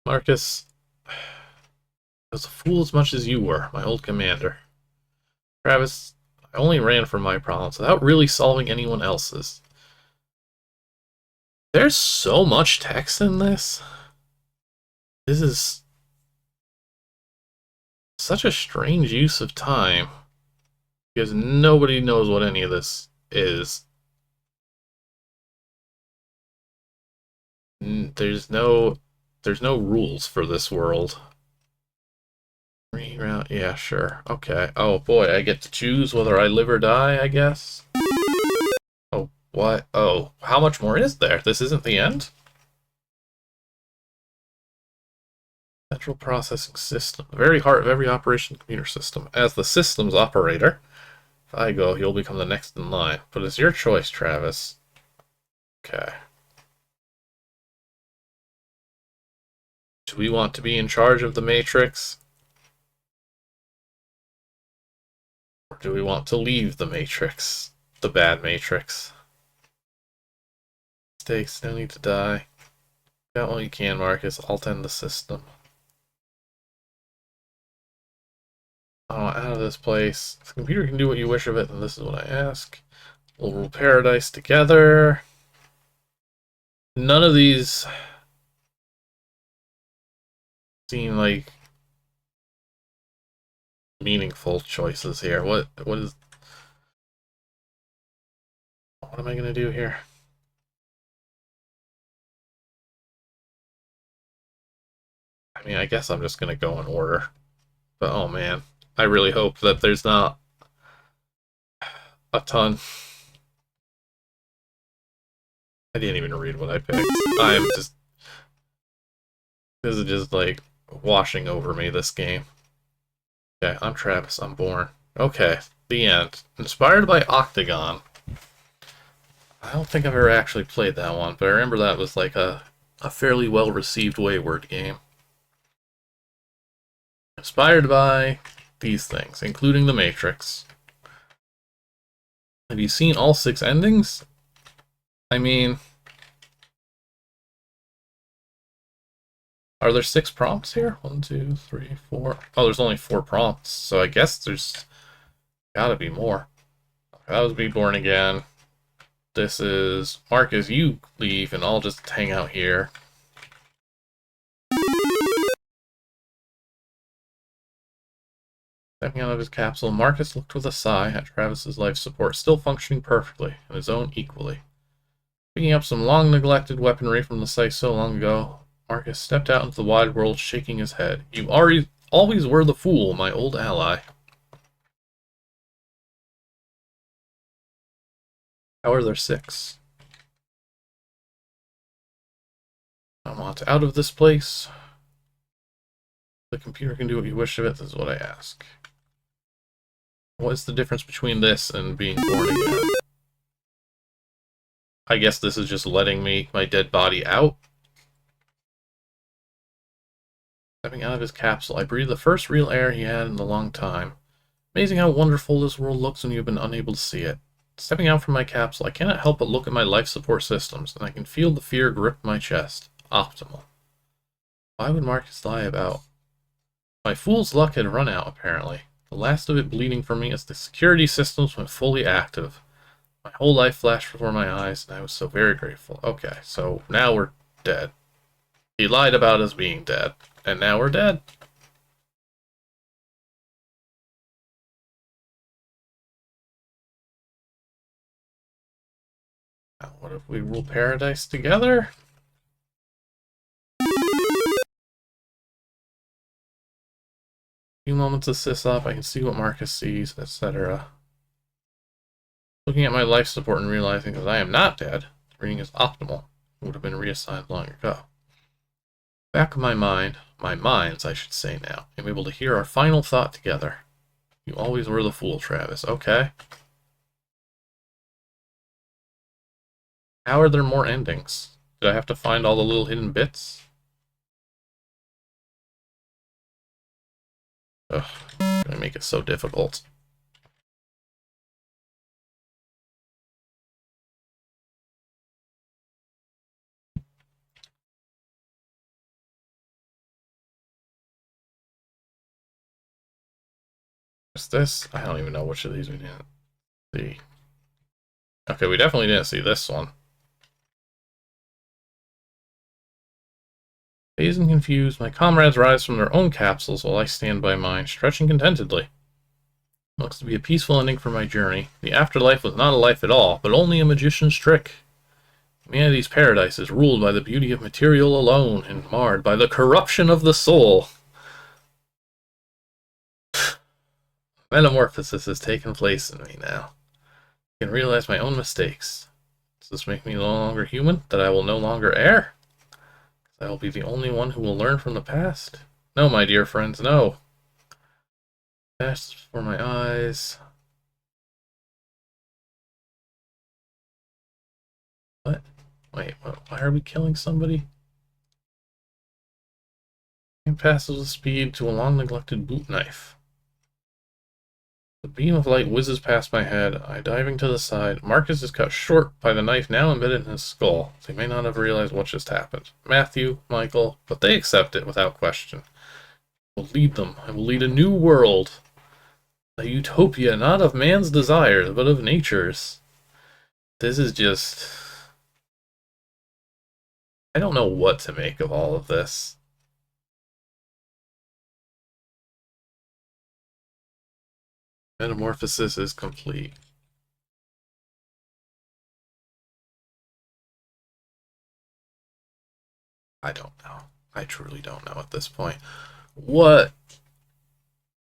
A: Marcus, I was a fool as much as you were, my old commander. Travis, I only ran from my problems without really solving anyone else's. There's so much text in this. This is such a strange use of time, because nobody knows what any of this is. There's no rules for this world. Reroute, yeah, sure. Okay. Oh boy, I get to choose whether I live or die, I guess. Oh, what? Oh, how much more is there? This isn't the end? Central processing system. The very heart of every operation computer system. As the systems operator, if I go, you'll become the next in line. But it's your choice, Travis. Okay. Do we want to be in charge of the Matrix? Or do we want to leave the Matrix? The bad Matrix. Mistakes, no need to die. Got all you can, Marcus. Alt end the system. Oh, out of this place. The computer can do what you wish of it, and this is what I ask. We'll rule paradise together. None of these seem like meaningful choices here. What am I gonna do here? I mean, I guess I'm just gonna go in order. But oh man, I really hope that there's not a ton. I didn't even read what I picked. I'm just... This is just like washing over me, this game. Okay, I'm Travis, I'm born. Okay, the end. Inspired by Octagon. I don't think I've ever actually played that one, but I remember that was like a fairly well-received Wayward game. Inspired by these things, including The Matrix. Have you seen all 6 endings? I mean... Are there 6 prompts here? 1, 2, 3, 4... Oh, there's only 4 prompts, so I guess there's gotta be more. That was me born again. This is... Marcus, you leave, and I'll just hang out here. Stepping out of his capsule, Marcus looked with a sigh at Travis's life support still functioning perfectly, and his own equally. Picking up some long-neglected weaponry from the site so long ago, Marcus stepped out into the wide world, shaking his head. You always were the fool, my old ally. How are there 6? I want out of this place. The computer can do what you wish of it, this is what I ask. What is the difference between this and being born again? I guess this is just letting my dead body out. Stepping out of his capsule, I breathed the first real air he had in a long time. Amazing how wonderful this world looks when you've been unable to see it. Stepping out from my capsule, I cannot help but look at my life support systems, and I can feel the fear grip my chest. Optimal. Why would Marcus lie about? My fool's luck had run out, apparently. The last of it bleeding for me as the security systems went fully active. My whole life flashed before my eyes, and I was so very grateful. Okay, so now we're dead. He lied about us being dead, and now we're dead. Now, what if we rule paradise together? A few moments of sys-op, I can see what Marcus sees, etc. Looking at my life support and realizing that I am not dead, reading is optimal. It would have been reassigned long ago. Back of my mind, my minds, I should say now, I'm able to hear our final thought together. You always were the fool, Travis. Okay. How are there more endings? Did I have to find all the little hidden bits? Ugh, gonna make it so difficult. What's this? I don't even know which of these we didn't see. Okay, we definitely didn't see this one. Dazed and confused, my comrades rise from their own capsules while I stand by mine, stretching contentedly. Looks to be a peaceful ending for my journey. The afterlife was not a life at all, but only a magician's trick. Humanity's paradise is ruled by the beauty of material alone, and marred by the corruption of the soul. Metamorphosis has taken place in me now. I can realize my own mistakes. Does this make me no longer human? That I will no longer err? I will be the only one who will learn from the past? No, my dear friends, no. Past before my eyes. What? Wait, why are we killing somebody? And passes with speed to a long-neglected boot knife. The beam of light whizzes past my head. I diving to the side. Marcus is cut short by the knife now embedded in his skull. They may not have realized what just happened. Matthew, Michael, but they accept it without question. I will lead them. I will lead a new world. A utopia not of man's desires, but of nature's. This is just... I don't know what to make of all of this. Metamorphosis is complete. I don't know. I truly don't know at this point. What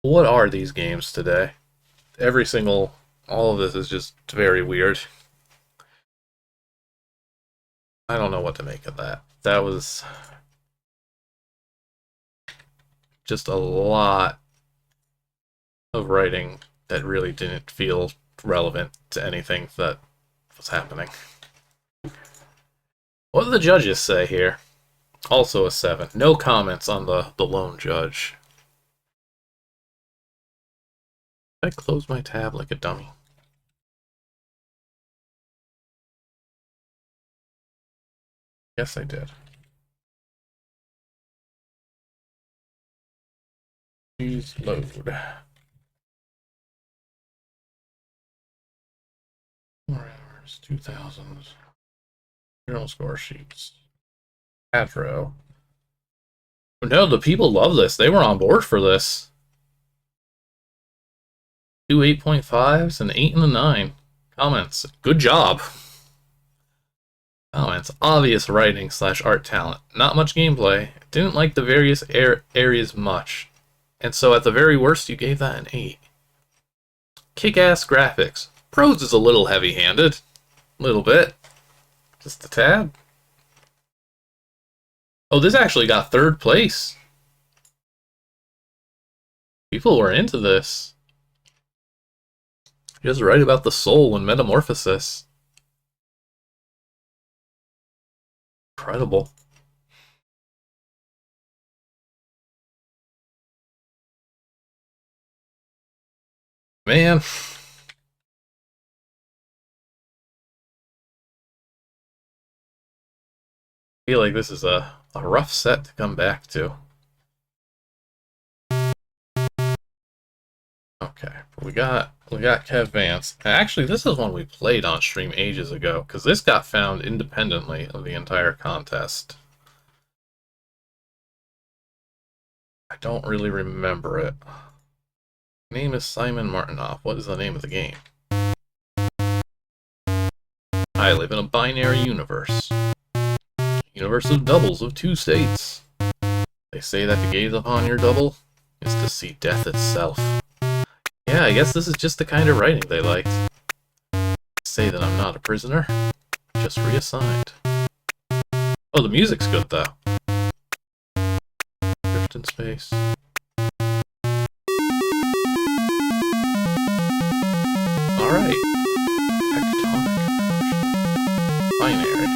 A: are these games today? All of this is just very weird. I don't know what to make of that. That was just a lot of writing that really didn't feel relevant to anything that was happening. What do the judges say here? Also a 7. No comments on the lone judge. I closed my tab like a dummy. Yes, I did. Please load. 4 hours, 2,000. Journal score sheets. Kadro. No, the people love this. They were on board for this. 2 8.5s and 8 and a 9. Comments. Good job. Comments. Obvious writing / art talent. Not much gameplay. Didn't like the various areas much. And so at the very worst, you gave that an 8. Kick-ass graphics. Prose is a little heavy-handed. Little bit. Just a tad. Oh, this actually got 3rd place. People were into this. Just write about the soul and metamorphosis. Incredible. Man. I feel like this is a rough set to come back to. Okay, we got Kev Vance. Actually, this is one we played on stream ages ago, because this got found independently of the entire contest. I don't really remember it. Name is Simon Martinoff. What is the name of the game? I live in a binary universe. Universe of doubles of 2 states. They say that to gaze upon your double is to see death itself. Yeah, I guess this is just the kind of writing they liked. Say that I'm not a prisoner, just reassigned. Oh, the music's good though. Drift in space. Alright. Tectonic. Binary.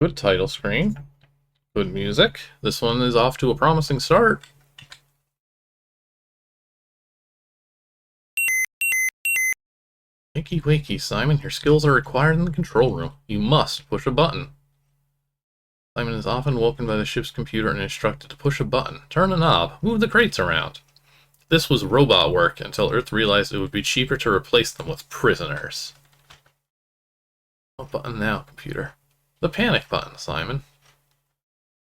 A: Good title screen. Good music. This one is off to a promising start. Wakey wakey, Simon. Your skills are required in the control room. You must push a button. Simon is often woken by the ship's computer and instructed to push a button, turn a knob, move the crates around. This was robot work until Earth realized it would be cheaper to replace them with prisoners. What button now, computer? The panic button, Simon.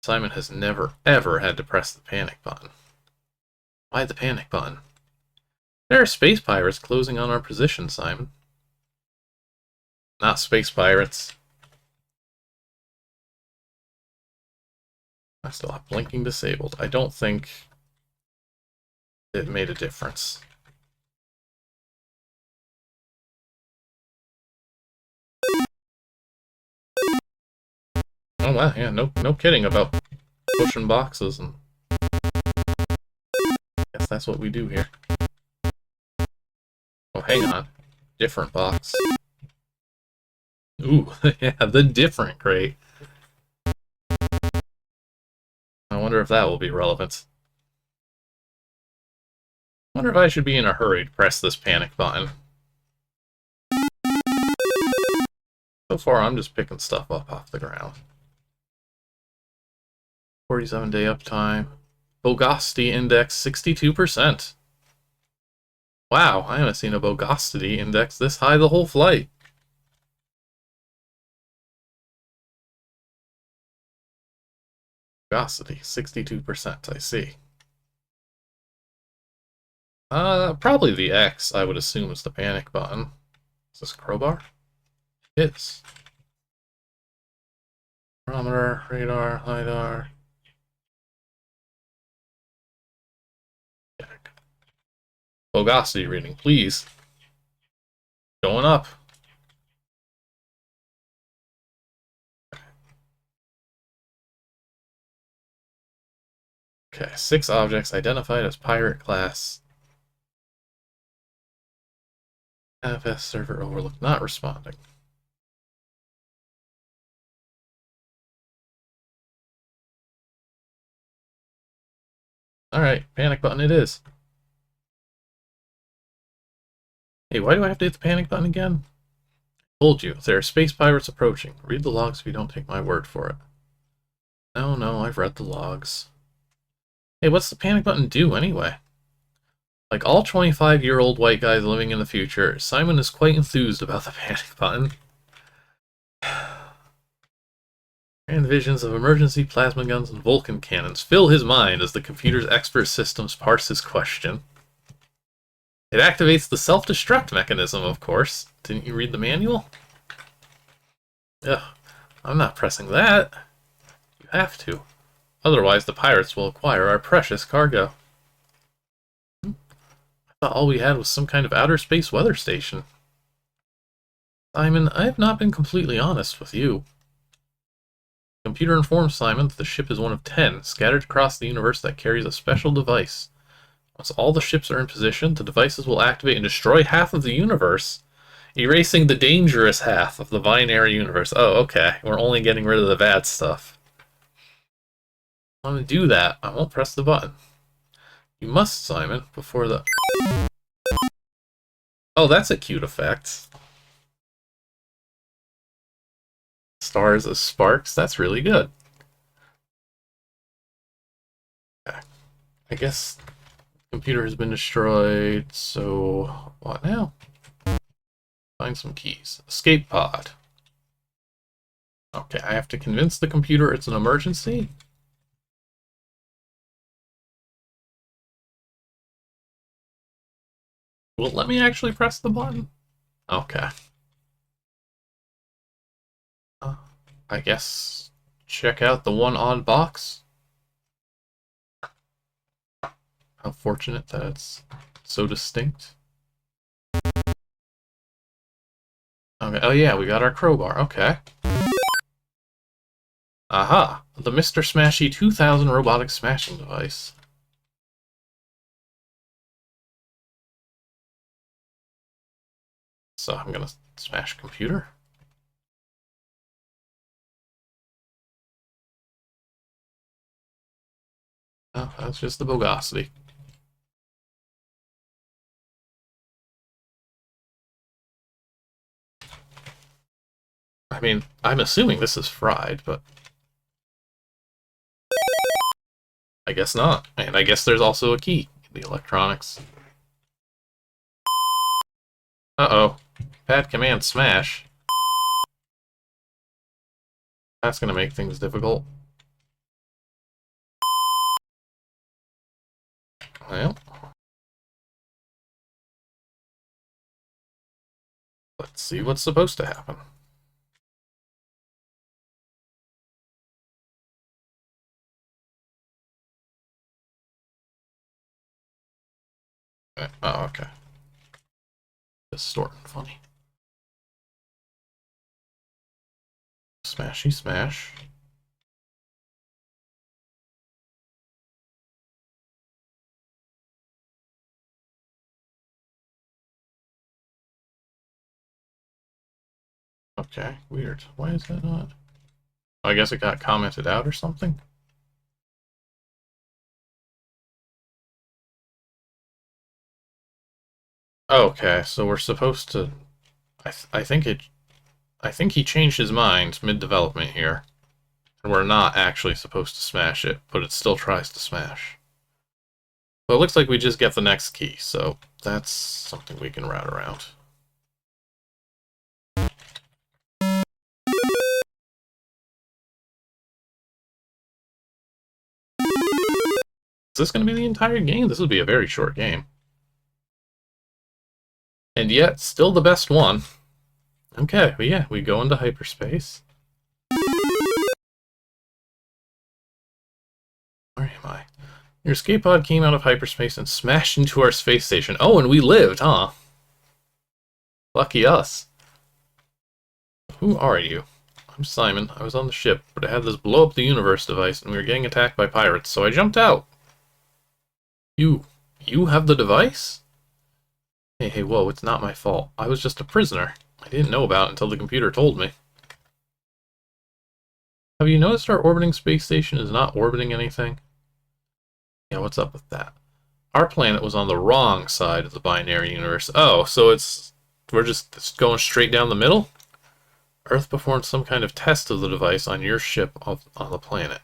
A: Simon has never, ever had to press the panic button. Why the panic button? There are space pirates closing on our position, Simon. Not space pirates. I still have blinking disabled. I don't think it made a difference. Oh wow, yeah, no kidding about pushing boxes, and I guess that's what we do here. Oh, hang on. Different box. Ooh, yeah, the different crate. I wonder if that will be relevant. I wonder if I should be in a hurry to press this panic button. So far, I'm just picking stuff up off the ground. 47-day uptime. Bogosity index, 62%. Wow, I haven't seen a Bogosity index this high the whole flight. Bogosity, 62%, I see. Probably the X, I would assume, is the panic button. Is this a crowbar? It is. Barometer, radar, LiDAR. Bogosity reading, please. Going up. Okay, 6 objects identified as pirate class. FS server overlooked, not responding. Alright, panic button it is. Hey, why do I have to hit the panic button again? I told you, there are space pirates approaching. Read the logs if you don't take my word for it. No, I've read the logs. Hey, what's the panic button do, anyway? Like all 25-year-old white guys living in the future, Simon is quite enthused about the panic button. And visions of emergency plasma guns and Vulcan cannons fill his mind as the computer's expert systems parse his question. It activates the self-destruct mechanism, of course. Didn't you read the manual? Ugh, I'm not pressing that. You have to. Otherwise, the pirates will acquire our precious cargo. I thought all we had was some kind of outer space weather station. Simon, I have not been completely honest with you. The computer informs Simon that the ship is one of 10 scattered across the universe that carries a special device. Once all the ships are in position, the devices will activate and destroy half of the universe, erasing the dangerous half of the binary universe. Oh, okay. We're only getting rid of the bad stuff. I want to do that. I won't press the button. You must, Simon, before the... Oh, that's a cute effect. Stars as sparks. That's really good. Okay. I guess the computer has been destroyed, so what now? Find some keys. Escape pod. Okay, I have to convince the computer it's an emergency? Will it let me actually press the button? Okay. I guess check out the one odd box. How fortunate that it's so distinct. Okay. Oh yeah, we got our crowbar. Okay. Aha! The Mr. Smashy 2000 robotic smashing device. So I'm gonna smash computer. Oh, that's just the Bogosity. I mean, I'm assuming this is fried, but... I guess not. And I guess there's also a key in the electronics. Uh-oh. Pad command smash. That's gonna make things difficult. Well... let's see what's supposed to happen. Oh, okay. Distorting funny. Smashy smash. Okay, weird. Why is that not? I guess it got commented out or something? Okay, so we're supposed to... I think it... I think he changed his mind mid-development here. And we're not actually supposed to smash it, but it still tries to smash. So it looks like we just get the next key, so that's something we can route around. Is this going to be the entire game? This would be a very short game. And yet, still the best one. Okay, well, yeah, we go into hyperspace. Where am I? Your escape pod came out of hyperspace and smashed into our space station. Oh, and we lived, huh? Lucky us. Who are you? I'm Simon. I was on the ship, but it had this blow up the universe device, and we were getting attacked by pirates, so I jumped out. You have the device? Hey, whoa, it's not my fault. I was just a prisoner. I didn't know about it until the computer told me. Have you noticed our orbiting space station is not orbiting anything? Yeah, what's up with that? Our planet was on the wrong side of the binary universe. Oh, so we're just going straight down the middle? Earth performed some kind of test of the device on your ship on the planet.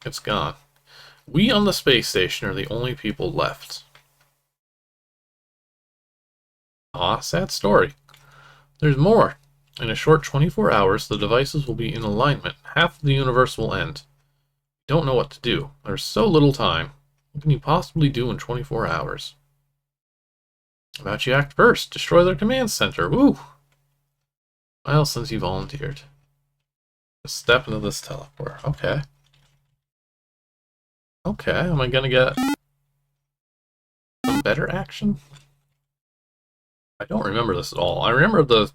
A: It's gone. We on the space station are the only people left. Aw, sad story. There's more. In a short 24 hours, the devices will be in alignment. Half of the universe will end. We don't know what to do. There's so little time. What can you possibly do in 24 hours? How about you act first? Destroy their command center. Woo! Well, since you volunteered. Just step into this teleport. Okay. Okay, am I gonna get some better action? I don't remember this at all. I remember the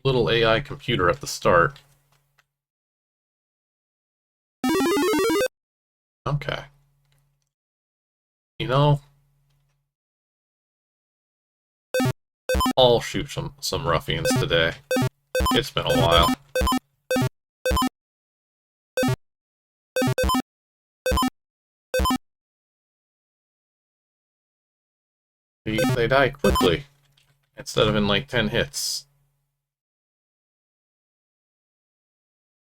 A: little AI computer at the start. Okay. You know, I'll shoot some ruffians today. It's been a while. They die quickly, instead of in like 10 hits.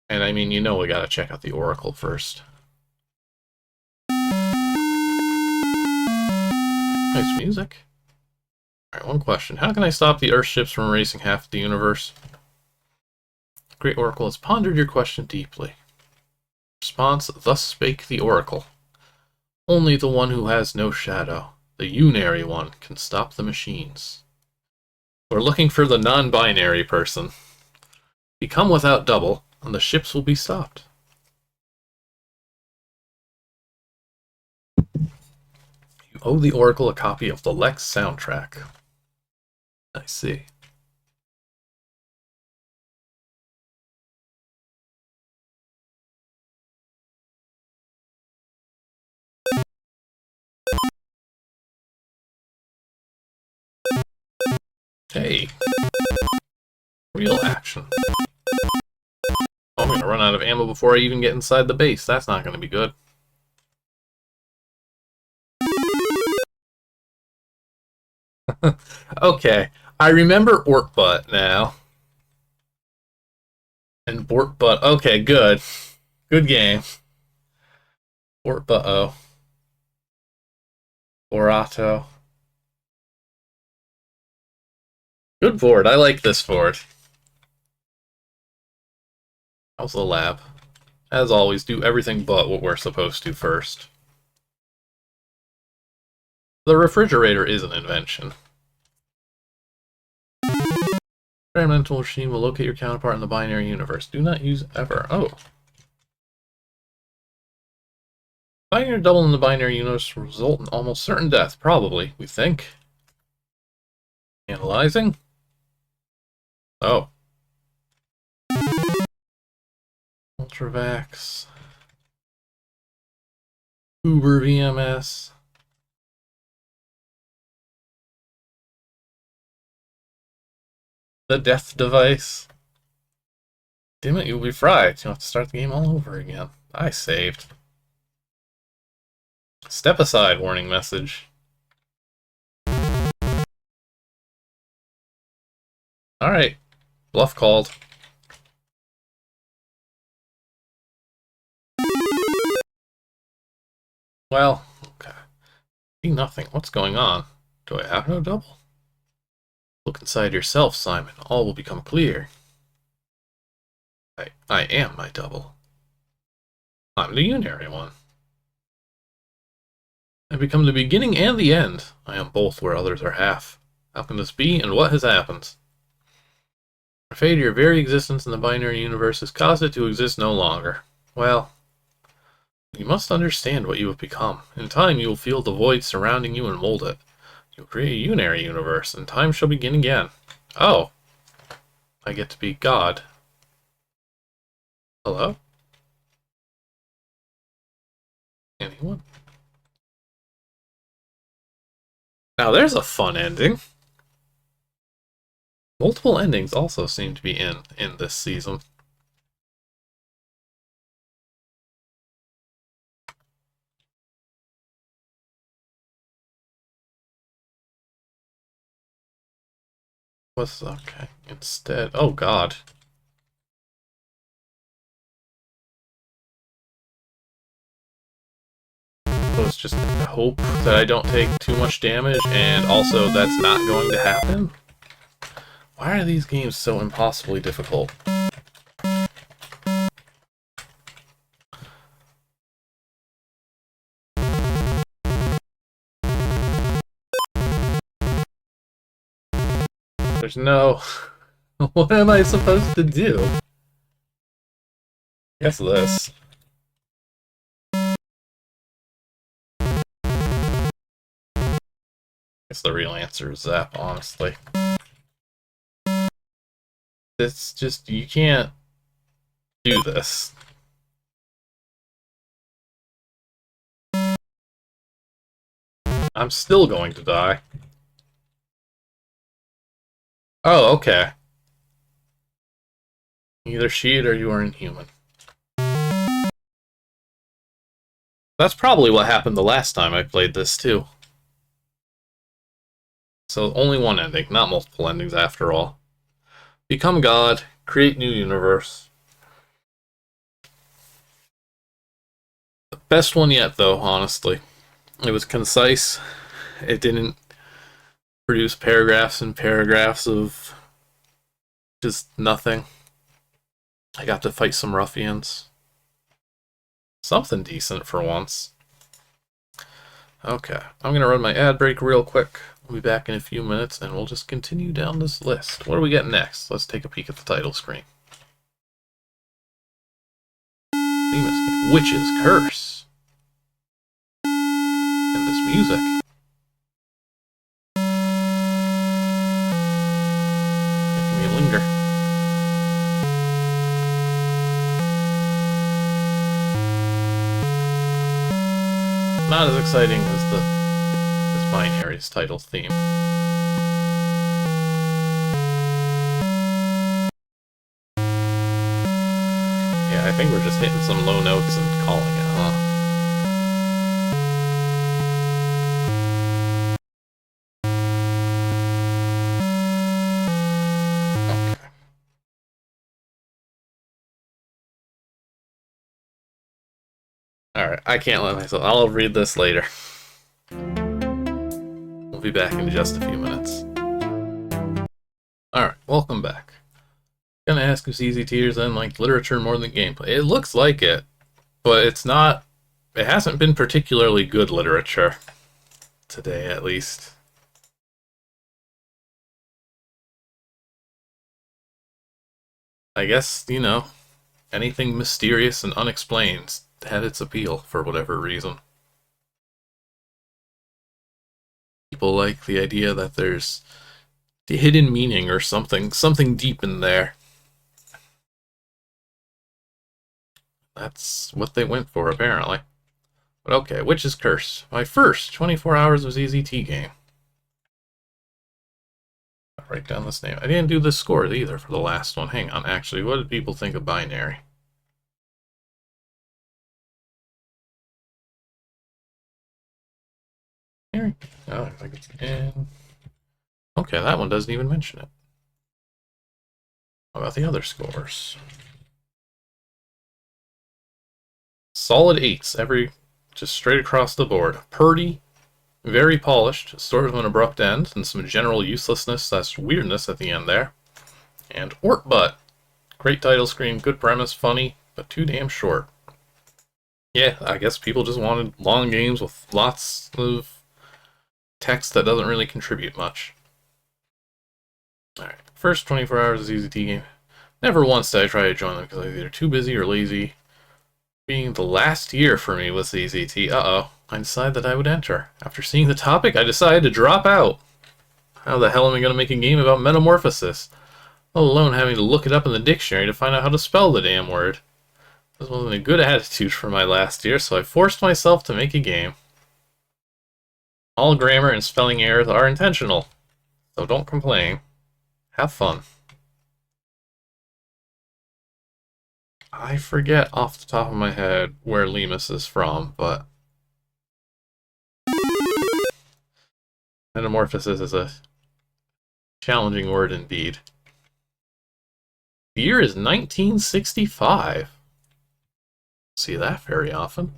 A: And I mean, you know we gotta check out the Oracle first. Nice music. Alright, one question. How can I stop the Earth ships from erasing half of the universe? The Great Oracle has pondered your question deeply. Response, thus spake the Oracle. Only the one who has no shadow, the unary one, can stop the machines. We're looking for the non-binary person. Become without double, and the ships will be stopped. You owe the Oracle a copy of the Lex soundtrack. I see. Hey. Real action. Oh, I'm gonna run out of ammo before I even get inside the base. That's not gonna be good. Okay, I remember Ortbutt now. And Bortbutt. Okay, good. Good game. Bortbutt-o. Borato. Good board. I like this board. How's the lab? As always, do everything but what we're supposed to first. The refrigerator is an invention. Experimental machine will locate your counterpart in the binary universe. Do not use ever. Oh. Finding your double in the binary universe will result in almost certain death. Probably, we think. Analyzing. Oh. Ultravax. Uber VMS. The death device. Damn it, you'll be fried. You'll have to start the game all over again. I saved. Step aside, warning message. Alright. Bluff called. Well, okay. See nothing. What's going on? Do I have no double? Look inside yourself, Simon. All will become clear. I am my double. I'm the unary one. I become the beginning and the end. I am both where others are half. How can this be, and what has happened? I'm afraid your very existence in the binary universe has caused it to exist no longer. Well, you must understand what you have become. In time, you will feel the void surrounding you and mold it. You'll create a unary universe, and time shall begin again. Oh. I get to be God. Hello? Anyone? Now there's a fun ending. Multiple endings also seem to be in this season. What's okay? Instead, oh god. So it's just hope that I don't take too much damage, and also that's not going to happen? Why are these games so impossibly difficult? There's no... What am I supposed to do? Guess this. Guess the real answer is Zap, honestly. It's just, you can't do this. I'm still going to die. Oh, okay. Either cheat or you are inhuman. That's probably what happened the last time I played this, too. So only one ending, not multiple endings after all. Become God, create new universe. The best one yet, though, honestly. It was concise. It didn't produce paragraphs and paragraphs of just nothing. I got to fight some ruffians. Something decent for once. Okay, I'm going to run my ad break real quick. We'll be back in a few minutes, and we'll just continue down this list. What do we get next? Let's take a peek at the title screen. Leamas, Witch's Curse. And this music. Making me linger. Not as exciting as this binary's title theme. Yeah, I think we're just hitting some low notes and calling it, huh? Okay. Alright, I can't let myself... I'll read this later. We'll be back in just a few minutes. Alright, welcome back. Gonna ask if ZZTers then like literature more than gameplay. It looks like it, but it's not... It hasn't been particularly good literature. Today, at least. I guess, you know, anything mysterious and unexplained had its appeal for whatever reason. People like the idea that there's the hidden meaning or something deep in there. That's what they went for, apparently. But okay, Witch's Curse. My first 24 Hours of ZZT game. write down this name. I didn't do the scores either for the last one. Hang on, actually, what did people think of binary? Here. Oh, I think it's in. Okay, that one doesn't even mention it. How about the other scores? Solid 8s, just straight across the board. Purdy, very polished, sort of an abrupt end, and some general uselessness / weirdness at the end there. And Ortbutt, great title screen, good premise, funny, but too damn short. Yeah, I guess people just wanted long games with lots of text that doesn't really contribute much. Alright, first 24 hours of ZZT game. Never once did I try to join them because I was either too busy or lazy. Being the last year for me with ZZT, I decided that I would enter. After seeing the topic, I decided to drop out. How the hell am I going to make a game about Metamorphosis? Let alone having to look it up in the dictionary to find out how to spell the damn word. This wasn't a good attitude for my last year, so I forced myself to make a game. All grammar and spelling errors are intentional, so don't complain. Have fun. I forget off the top of my head where Leamas is from, but Metamorphosis is a challenging word indeed. The year is 1965. See that very often.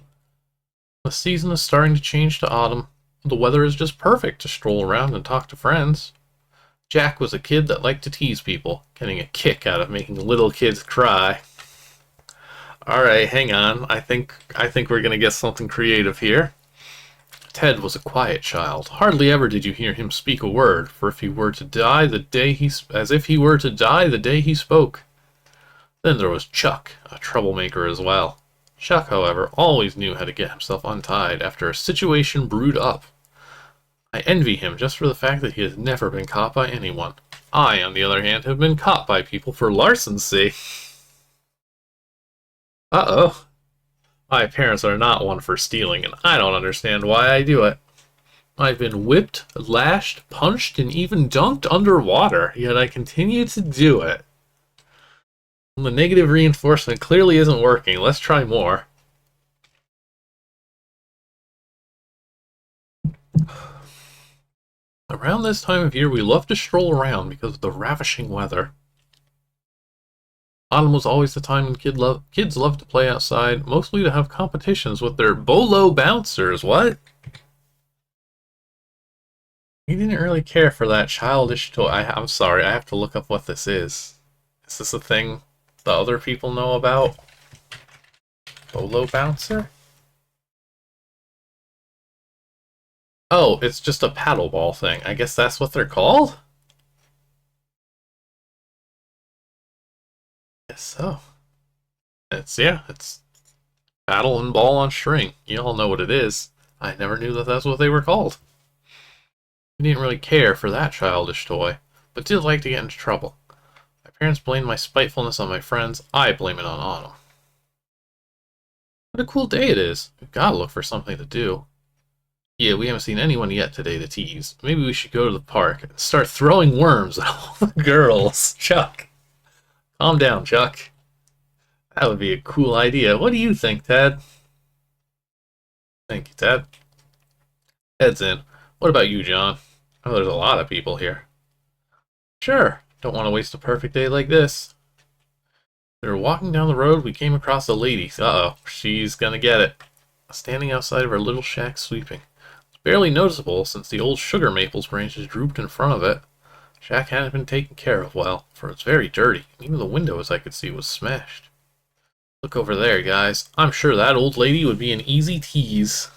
A: The season is starting to change to autumn. The weather is just perfect to stroll around and talk to friends. Jack was a kid that liked to tease people, getting a kick out of making little kids cry. Alright, hang on. I think we're gonna get something creative here. Ted was a quiet child. Hardly ever did you hear him speak a word, for if he were to die the day as if he were to die the day he spoke. Then there was Chuck, a troublemaker as well. Chuck, however, always knew how to get himself untied after a situation brewed up. I envy him just for the fact that he has never been caught by anyone. I, on the other hand, have been caught by people for larceny. Uh-oh. My parents are not one for stealing, and I don't understand why I do it. I've been whipped, lashed, punched, and even dunked underwater, yet I continue to do it. The negative reinforcement clearly isn't working. Let's try more. Around this time of year, we love to stroll around because of the ravishing weather. Autumn was always the time when kids loved to play outside, mostly to have competitions with their bolo bouncers. What? He didn't really care for that childish toy. I'm sorry, I have to look up what this is. Is this a thing the other people know about? Bolo bouncer? Oh, it's just a paddleball thing. I guess that's what they're called? Guess so. It's paddle and ball on string. You all know what it is. I never knew that that's what they were called. He didn't really care for that childish toy, but did like to get into trouble. My parents blamed my spitefulness on my friends. I blame it on Autumn. What a cool day it is. We've got to look for something to do. Yeah, we haven't seen anyone yet today to tease. Maybe we should go to the park and start throwing worms at all the girls. Chuck. Calm down, Chuck. That would be a cool idea. What do you think, Ted? Thank you, Ted. Ted's in. What about you, John? Oh, there's a lot of people here. Sure. Don't want to waste a perfect day like this. We were walking down the road, we came across a lady. Uh-oh, she's gonna get it. Standing outside of her little shack sweeping. It's barely noticeable since the old sugar maples branches drooped in front of it. Shack hadn't been taken care of well, for it's very dirty, and even the window, as I could see, was smashed. Look over there, guys. I'm sure that old lady would be an easy tease.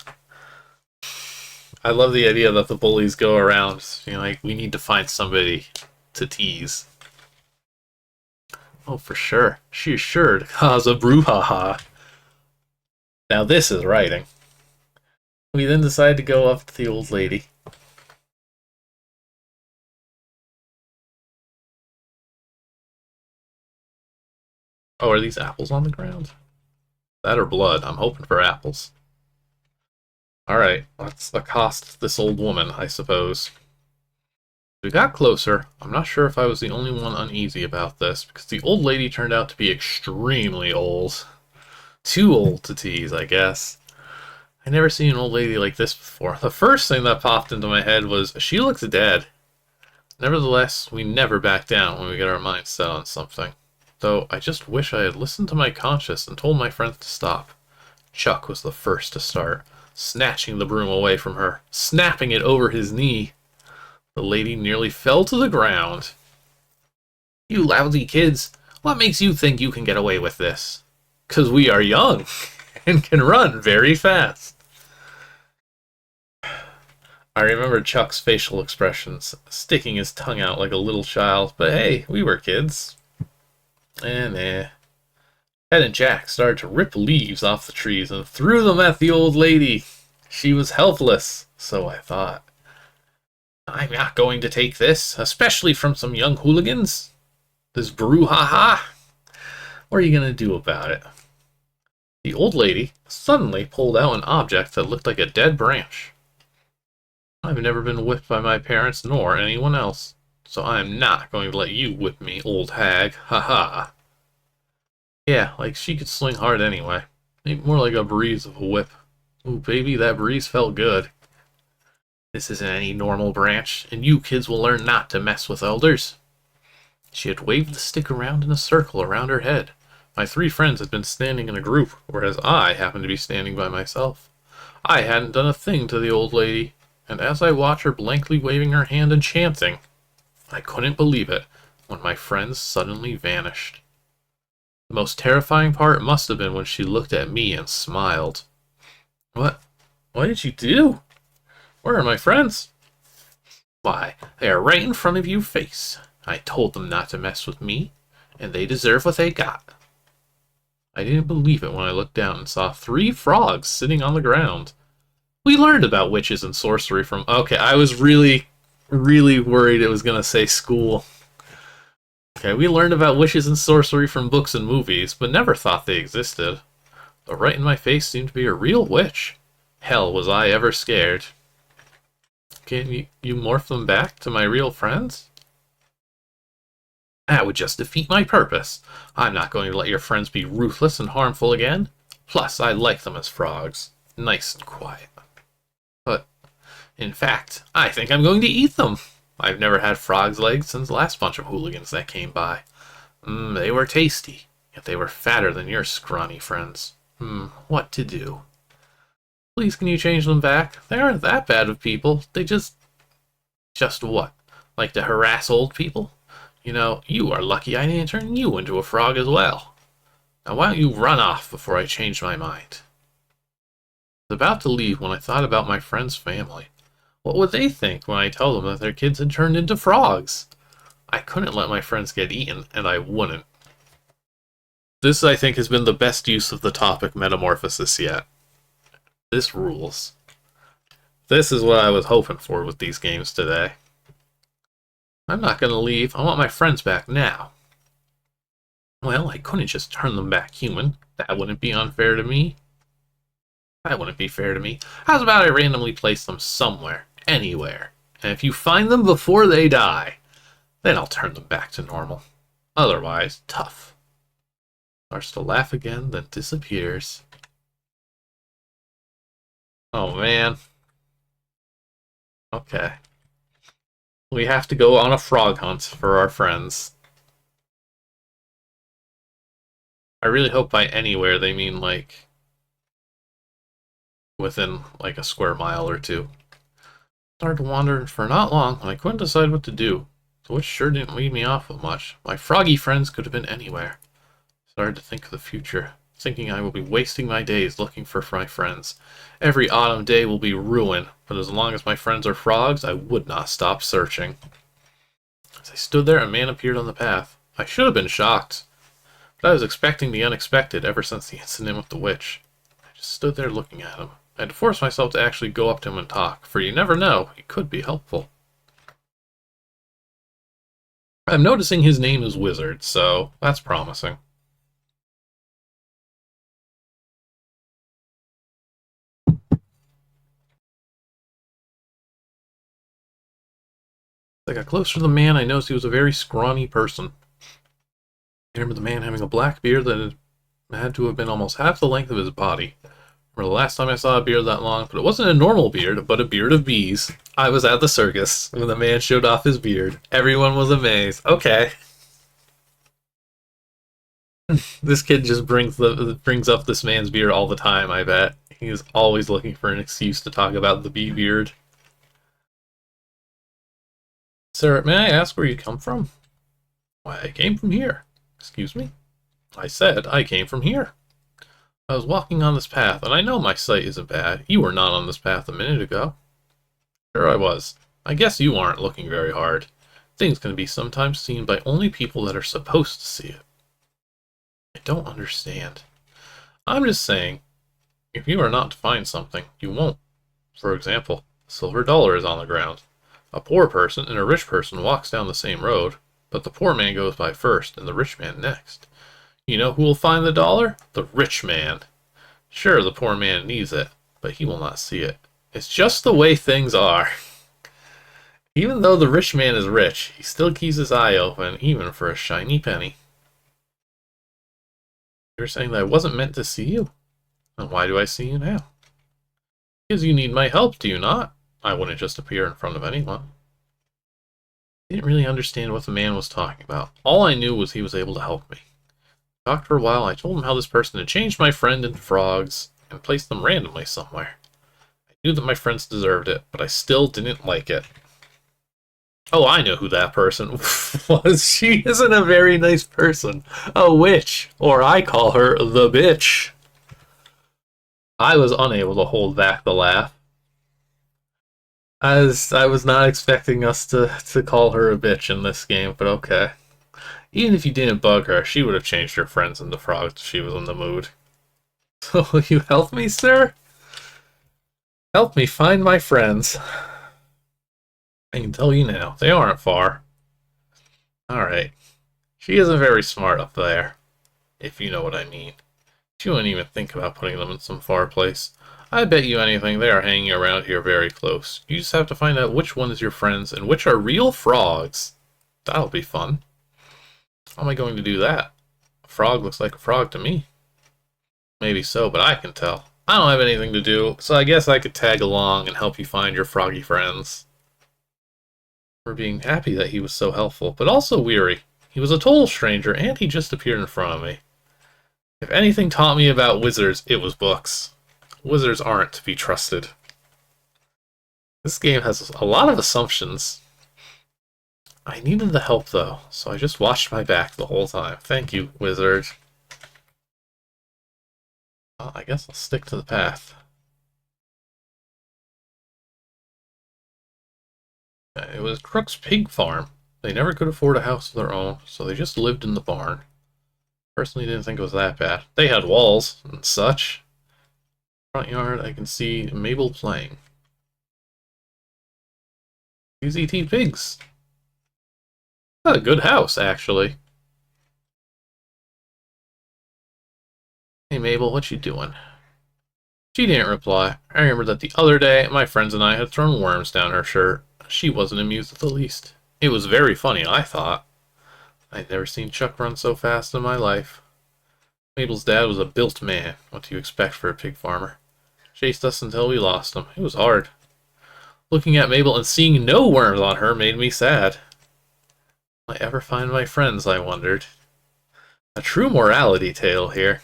A: I love the idea that the bullies go around, like, we need to find somebody to tease. Oh, for sure. She is sure to cause a brouhaha. Now this is writing. We then decide to go up to the old lady. Oh, are these apples on the ground? That or blood? I'm hoping for apples. Alright, let's accost this old woman, I suppose. We got closer. I'm not sure if I was the only one uneasy about this, because the old lady turned out to be extremely old. Too old to tease, I guess. I never seen an old lady like this before. The first thing that popped into my head was, she looks dead. Nevertheless, we never back down when we get our minds set on something. Though, I just wish I had listened to my conscience and told my friends to stop. Chuck was the first to start, snatching the broom away from her, snapping it over his knee. The lady nearly fell to the ground. "You lousy kids, what makes you think you can get away with this?" "'Cause we are young, and can run very fast." I remember Chuck's facial expressions, sticking his tongue out like a little child, but hey, we were kids. Ed and Jack started to rip leaves off the trees and threw them at the old lady. She was helpless, so I thought. "I'm not going to take this, especially from some young hooligans. This brouhaha. What are you going to do about it?" The old lady suddenly pulled out an object that looked like a dead branch. "I've never been whipped by my parents nor anyone else, so I am not going to let you whip me, old hag. Ha ha." Yeah, like she could swing hard anyway. Maybe more like a breeze of a whip. Ooh, baby, that breeze felt good. "This isn't any normal branch, and you kids will learn not to mess with elders." She had waved the stick around in a circle around her head. My three friends had been standing in a group, whereas I happened to be standing by myself. I hadn't done a thing to the old lady, and as I watched her blankly waving her hand and chanting, I couldn't believe it when my friends suddenly vanished. The most terrifying part must have been when she looked at me and smiled. What did you do? Where are my friends?" "Why, they are right in front of your face. I told them not to mess with me, and they deserve what they got." I didn't believe it when I looked down and saw 3 frogs sitting on the ground. We learned about witches and sorcery from... Okay, I was really, really worried it was going to say school. Okay, we learned about witches and sorcery from books and movies, but never thought they existed. But right in my face seemed to be a real witch. Hell, was I ever scared. "Can you morph them back to my real friends?" "That would just defeat my purpose. I'm not going to let your friends be ruthless and harmful again. Plus, I like them as frogs. Nice and quiet. But, in fact, I think I'm going to eat them. I've never had frog's legs since the last bunch of hooligans that came by. They were tasty, yet they were fatter than your scrawny friends. What to do? Please, can you change them back? They aren't that bad of people. They just what? Like to harass old people? You know, you are lucky I didn't turn you into a frog as well. Now why don't you run off before I change my mind?" I was about to leave when I thought about my friend's family. What would they think when I tell them that their kids had turned into frogs? I couldn't let my friends get eaten, and I wouldn't. This, I think, has been the best use of the topic Metamorphosis yet. This rules. This is what I was hoping for with these games today. I'm not going to leave. I want my friends back now. Well, I couldn't just turn them back human. That wouldn't be unfair to me. That wouldn't be fair to me. How's about I randomly place them somewhere, anywhere, and if you find them before they die, then I'll turn them back to normal. Otherwise, tough. Starts to laugh again, then disappears. Oh man. Okay. We have to go on a frog hunt for our friends. I really hope by anywhere they mean, like, within, like, a square mile or two. Started to wander for not long, and I couldn't decide what to do. The witch sure didn't lead me off with much. My froggy friends could have been anywhere. Started to think of the future, thinking I will be wasting my days looking for my friends. Every autumn day will be ruin, but as long as my friends are frogs, I would not stop searching. As I stood there, a man appeared on the path. I should have been shocked, but I was expecting the unexpected ever since the incident with the witch. I just stood there looking at him. I had to force myself to actually go up to him and talk, for you never know, he could be helpful. I'm noticing his name is Wizard, so that's promising. As I got closer to the man, I noticed he was a very scrawny person. I remember the man having a black beard that had to have been almost half the length of his body. I remember the last time I saw a beard that long, but it wasn't a normal beard, but a beard of bees. I was at the circus when the man showed off his beard. Everyone was amazed. Okay. This kid just brings up this man's beard all the time, I bet. He is always looking for an excuse to talk about the bee beard. Sir, may I ask where you come from? Why, I came from here. Excuse me? I said I came from here. I was walking on this path, and I know my sight isn't bad. You were not on this path a minute ago. Sure I was. I guess you aren't looking very hard. Things can be sometimes seen by only people that are supposed to see it. I don't understand. I'm just saying, if you are not to find something, you won't. For example, a silver dollar is on the ground. A poor person and a rich person walks down the same road, but the poor man goes by first and the rich man next. You know who will find the dollar? The rich man. Sure, the poor man needs it, but he will not see it. It's just the way things are. Even though the rich man is rich, he still keeps his eye open, even for a shiny penny. You're saying that I wasn't meant to see you? Then why do I see you now? Because you need my help, do you not? I wouldn't just appear in front of anyone. I didn't really understand what the man was talking about. All I knew was he was able to help me. We talked for a while. I told him how this person had changed my friend into frogs and placed them randomly somewhere. I knew that my friends deserved it, but I still didn't like it. Oh, I know who that person was. She isn't a very nice person. A witch, or I call her the bitch. I was unable to hold back the laugh, as I was not expecting us to call her a bitch in this game, but okay. Even if you didn't bug her, she would have changed her friends into frogs if she was in the mood. So will you help me, sir? Help me find my friends. I can tell you now, they aren't far. Alright. She isn't very smart up there, if you know what I mean. She wouldn't even think about putting them in some far place. I bet you anything they are hanging around here very close. You just have to find out which one is your friends and which are real frogs. That'll be fun. How am I going to do that? A frog looks like a frog to me. Maybe so, but I can tell. I don't have anything to do, so I guess I could tag along and help you find your froggy friends. For being happy that he was so helpful, but also weary. He was a total stranger, and he just appeared in front of me. If anything taught me about wizards, it was books. Wizards aren't to be trusted. This game has a lot of assumptions. I needed the help, though, so I just watched my back the whole time. Thank you, wizard. Well, I guess I'll stick to the path. It was Crook's pig farm. They never could afford a house of their own, so they just lived in the barn. Personally, didn't think it was that bad. They had walls and such. Front yard, I can see Mabel playing. ZZT pigs. That's a good house, actually. Hey Mabel, what you doing? She didn't reply. I remember that the other day, my friends and I had thrown worms down her shirt. She wasn't amused at the least. It was very funny, I thought. I'd never seen Chuck run so fast in my life. Mabel's dad was a built man. What do you expect for a pig farmer? Chased us until we lost him. It was hard. Looking at Mabel and seeing no worms on her made me sad. Will I ever find my friends, I wondered. A true morality tale here.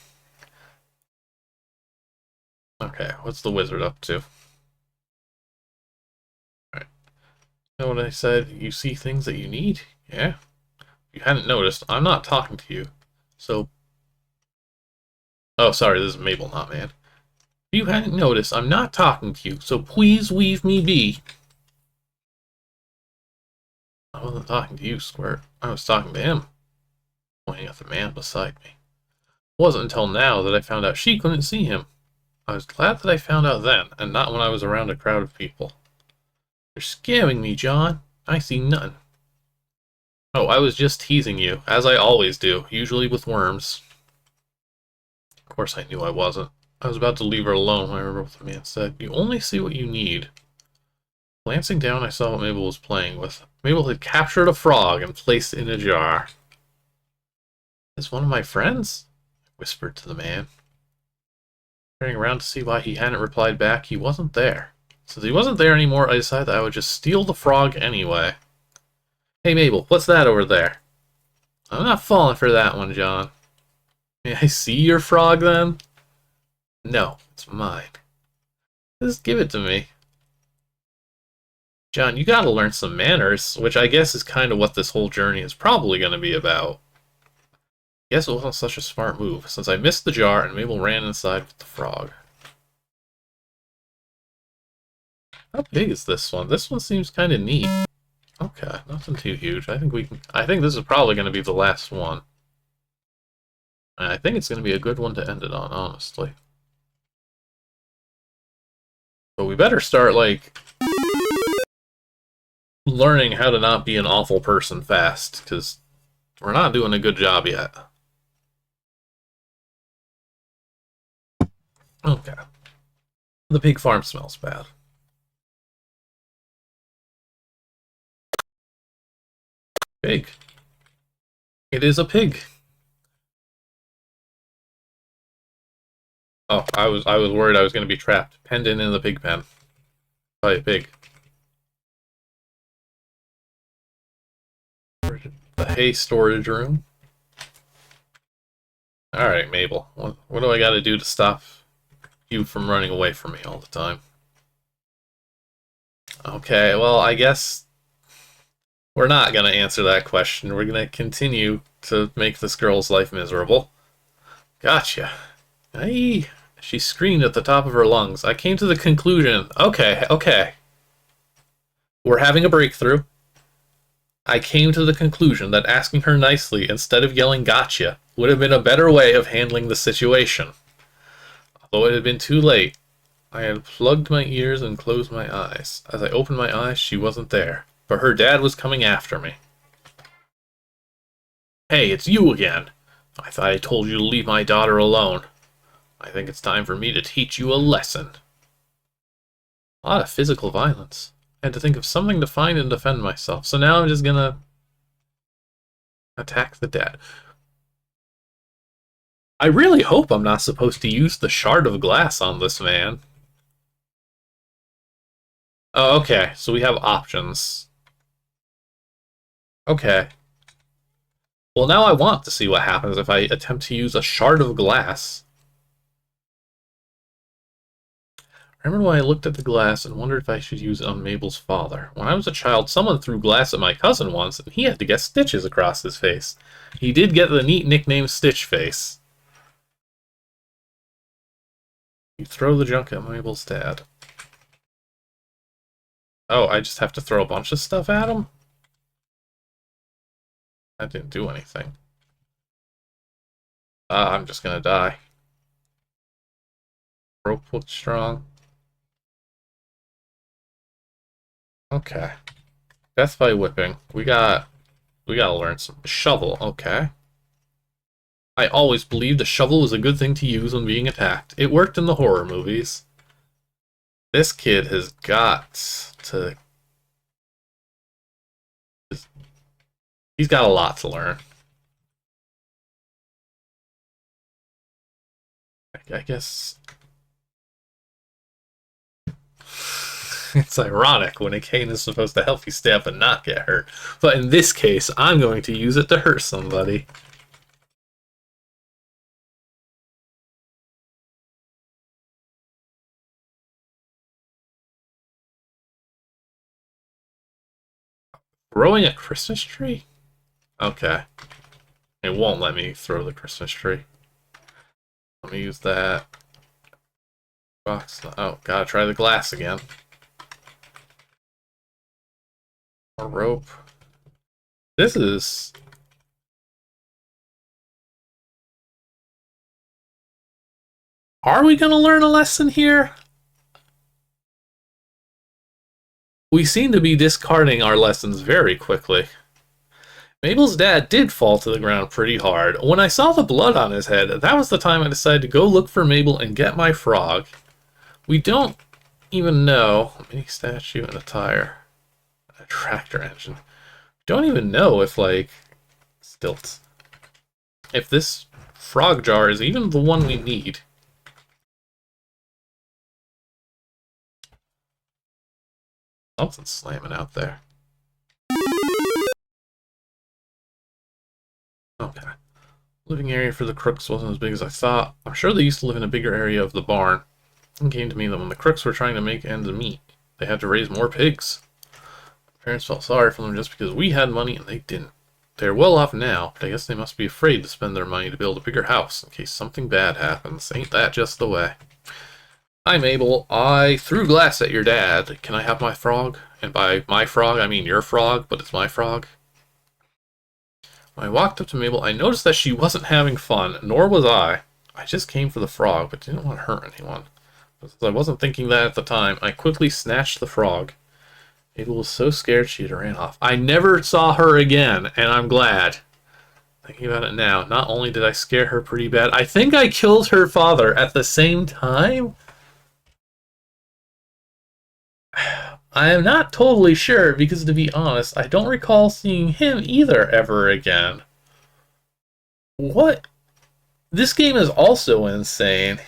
A: Okay, what's the wizard up to? Alright. You know what I said? You see things that you need? Yeah? If you hadn't noticed, I'm not talking to you. So... Oh, sorry, this is Mabel, not man. If you hadn't noticed, I'm not talking to you, so please leave me be. I wasn't talking to you, Squirt. I was talking to him. Pointing at the man beside me. It wasn't until now that I found out she couldn't see him. I was glad that I found out then, and not when I was around a crowd of people. You're scaring me, John. I see none. Oh, I was just teasing you, as I always do, usually with worms. Of course I knew I wasn't. I was about to leave her alone when I remember what the man said. You only see what you need. Glancing down, I saw what Mabel was playing with. Mabel had captured a frog and placed it in a jar. Is one of my friends? I whispered to the man. Turning around to see why he hadn't replied back, he wasn't there. Since he wasn't there anymore, I decided that I would just steal the frog anyway. Hey Mabel, what's that over there? I'm not falling for that one, John. May I see your frog then? No, it's mine. Just give it to me. John, you gotta learn some manners, which I guess is kind of what this whole journey is probably going to be about. Guess it wasn't such a smart move, since I missed the jar and Mabel ran inside with the frog. How big is this one? This one seems kind of neat. Okay, nothing too huge. I think this is probably going to be the last one. And I think it's going to be a good one to end it on, honestly. But we better start, like, learning how to not be an awful person fast, because we're not doing a good job yet. Okay. The pig farm smells bad. Pig. It is a pig. Oh, I was worried I was going to be trapped, penned in the pig pen by a pig. The hay storage room. Alright, Mabel. What do I got to do to stop you from running away from me all the time? Okay, well, I guess we're not going to answer that question. We're going to continue to make this girl's life miserable. Gotcha. Hey, she screamed at the top of her lungs. I came to the conclusion. Okay. We're having a breakthrough. I came to the conclusion that asking her nicely instead of yelling gotcha would have been a better way of handling the situation. Although it had been too late, I had plugged my ears and closed my eyes. As I opened my eyes, she wasn't there, but her dad was coming after me. Hey, it's you again. I thought I told you to leave my daughter alone. I think it's time for me to teach you a lesson. A lot of physical violence. I had to think of something to find and defend myself, so now I'm just gonna attack the dad. I really hope I'm not supposed to use the shard of glass on this man. Oh, okay, so we have options. Okay. Well, now I want to see what happens if I attempt to use a shard of glass. I remember when I looked at the glass and wondered if I should use it on Mabel's father. When I was a child, someone threw glass at my cousin once, and he had to get stitches across his face. He did get the neat nickname Stitch Face. You throw the junk at Mabel's dad. Oh, I just have to throw a bunch of stuff at him? That didn't do anything. I'm just gonna die. Rope looked strong. Okay. Death by whipping. We gotta learn some. Shovel, okay. I always believed a shovel was a good thing to use when being attacked. It worked in the horror movies. This kid has got to... He's got a lot to learn. I guess... It's ironic when a cane is supposed to help you stab and not get hurt. But in this case, I'm going to use it to hurt somebody. Throwing a Christmas tree? Okay. It won't let me throw the Christmas tree. Let me use that. Box. Oh, gotta try the glass again. More rope. This is... Are we gonna learn a lesson here? We seem to be discarding our lessons very quickly. Mabel's dad did fall to the ground pretty hard. When I saw the blood on his head, that was the time I decided to go look for Mabel and get my frog. We don't even know... A mini statue and a tire. A tractor engine. Don't even know if, like... Stilts. If this frog jar is even the one we need. Something's slamming out there. Okay. Living area for the crooks wasn't as big as I thought. I'm sure they used to live in a bigger area of the barn. It came to me that when the crooks were trying to make ends meet, they had to raise more pigs. My parents felt sorry for them just because we had money and they didn't. They're well off now, but I guess they must be afraid to spend their money to build a bigger house in case something bad happens. Ain't that just the way? Hi, Mabel. I threw glass at your dad. Can I have my frog? And by my frog, I mean your frog, but it's my frog. When I walked up to Mabel, I noticed that she wasn't having fun, nor was I. I just came for the frog, but didn't want to hurt anyone. But since I wasn't thinking that at the time, I quickly snatched the frog. Mabel was so scared she had ran off. I never saw her again, and I'm glad. Thinking about it now, not only did I scare her pretty bad, I think I killed her father at the same time? I am not totally sure, because to be honest, I don't recall seeing him either ever again. What? This game is also insane.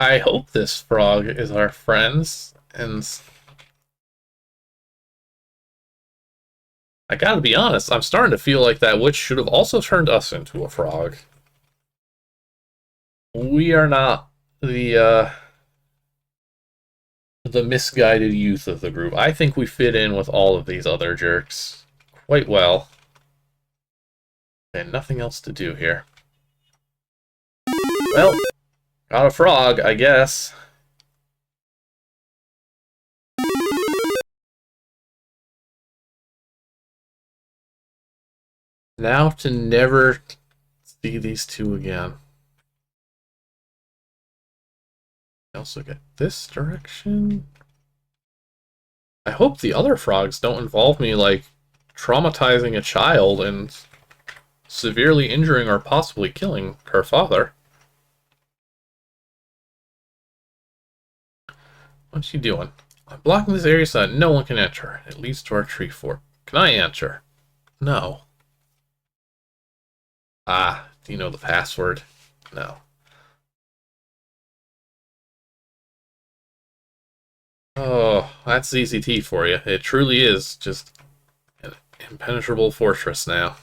A: I hope this frog is our friends, and I gotta be honest, I'm starting to feel like that witch should have also turned us into a frog. We are not the misguided youth of the group. I think we fit in with all of these other jerks quite well. And nothing else to do here. Well, got a frog, I guess. Now to never see these two again. I also get this direction. I hope the other frogs don't involve me, like, traumatizing a child and severely injuring or possibly killing her father. What's she doing? I'm blocking this area so that no one can enter. It leads to our tree fort. Can I enter? No. Ah, do you know the password? No. Oh, that's ZZT for you. It truly is just an impenetrable fortress now.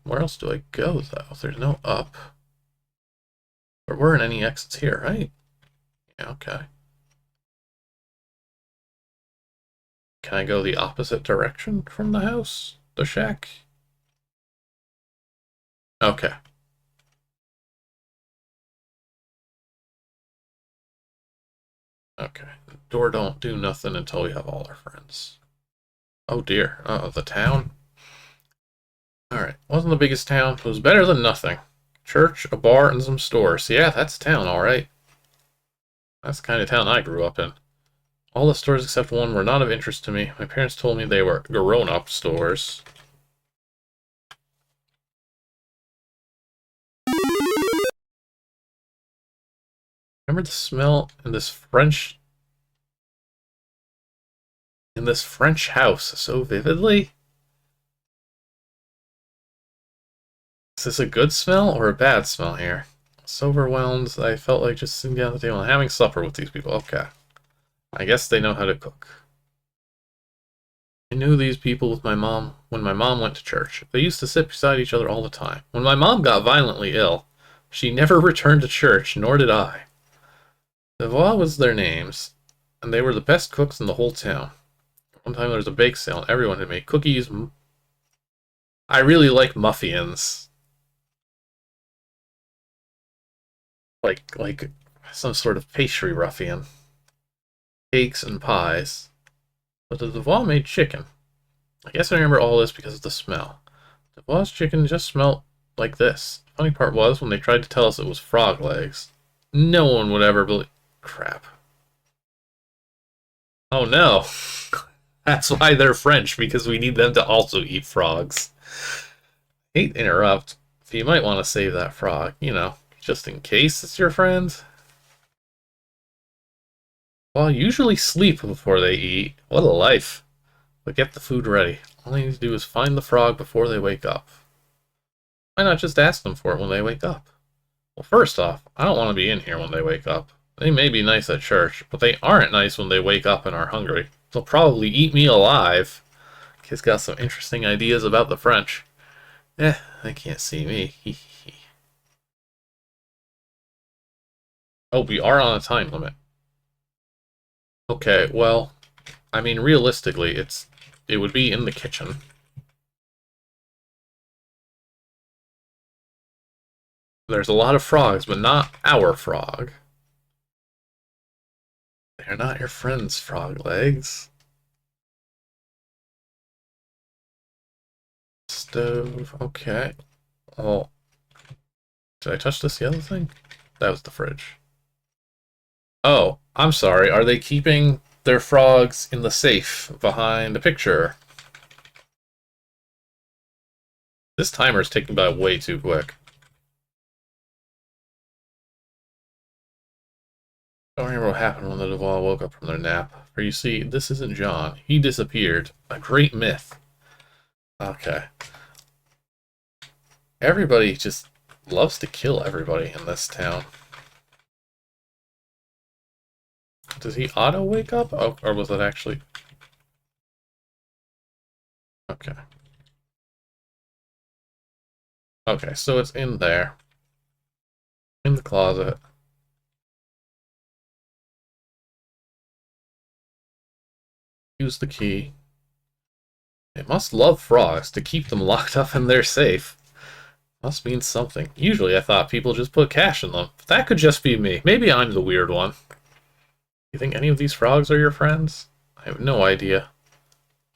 A: Where else do I go, though? There's no up. There weren't any exits here, right? Yeah, okay. Can I go the opposite direction from the house? The shack? Okay. Okay. The door don't do nothing until we have all our friends. Oh dear. Uh-oh, the town? Alright. Wasn't the biggest town. It was better than nothing. Church, a bar, and some stores. Yeah, that's town, alright. That's the kind of town I grew up in. All the stores except one were not of interest to me. My parents told me they were grown-up stores. Remember the smell in this French house so vividly? Is this a good smell or a bad smell here? So overwhelmed, I felt like just sitting down at the table and having supper with these people. Okay. I guess they know how to cook. I knew these people with my mom when my mom went to church. They used to sit beside each other all the time. When my mom got violently ill, she never returned to church, nor did I. Devois was their names, and they were the best cooks in the whole town. One time there was a bake sale, and everyone had made cookies. I really like muffins. Like some sort of pastry ruffian. Cakes and pies. But the Devois made chicken. I guess I remember all this because of the smell. Devois' chicken just smelled like this. The funny part was, when they tried to tell us it was frog legs, no one would ever believe... Crap. Oh no. That's why they're French, because we need them to also eat frogs. Hate to interrupt, but you might want to save that frog, just in case it's your friend. Well, usually sleep before they eat. What a life. But get the food ready. All they need to do is find the frog before they wake up. Why not just ask them for it when they wake up? Well, first off, I don't want to be in here when they wake up. They may be nice at church, but they aren't nice when they wake up and are hungry. They'll probably eat me alive. Kid's got some interesting ideas about the French. They can't see me. Oh, we are on a time limit. Okay, well, I mean, realistically, it would be in the kitchen. There's a lot of frogs, but not our frog. They're not your friend's frog legs. Stove, okay. Oh, did I touch this yellow thing? That was the fridge. Oh, I'm sorry. Are they keeping their frogs in the safe behind the picture? This timer is ticking by way too quick. Don't remember what happened when the Duval woke up from their nap. For you see, this isn't John. He disappeared. A great myth. Okay. Everybody just loves to kill everybody in this town. Does he auto wake up? Oh, or was it actually... Okay. Okay, so it's in there. In the closet. Use the key. They must love frogs to keep them locked up in their safe. Must mean something. Usually I thought people just put cash in them. But that could just be me. Maybe I'm the weird one. You think any of these frogs are your friends? I have no idea.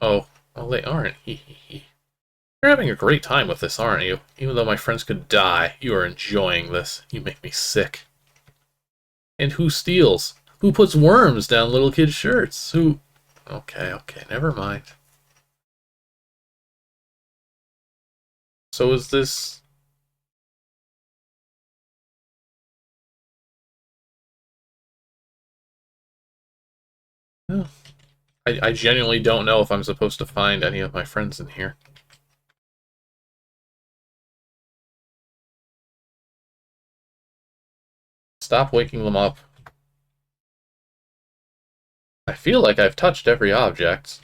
A: Oh, well they aren't. Hee. You're having a great time with this, aren't you? Even though my friends could die, you are enjoying this. You make me sick. And who steals? Who puts worms down little kids' shirts? Who... Okay, never mind. So is this... Oh. I genuinely don't know if I'm supposed to find any of my friends in here. Stop waking them up. I feel like I've touched every object.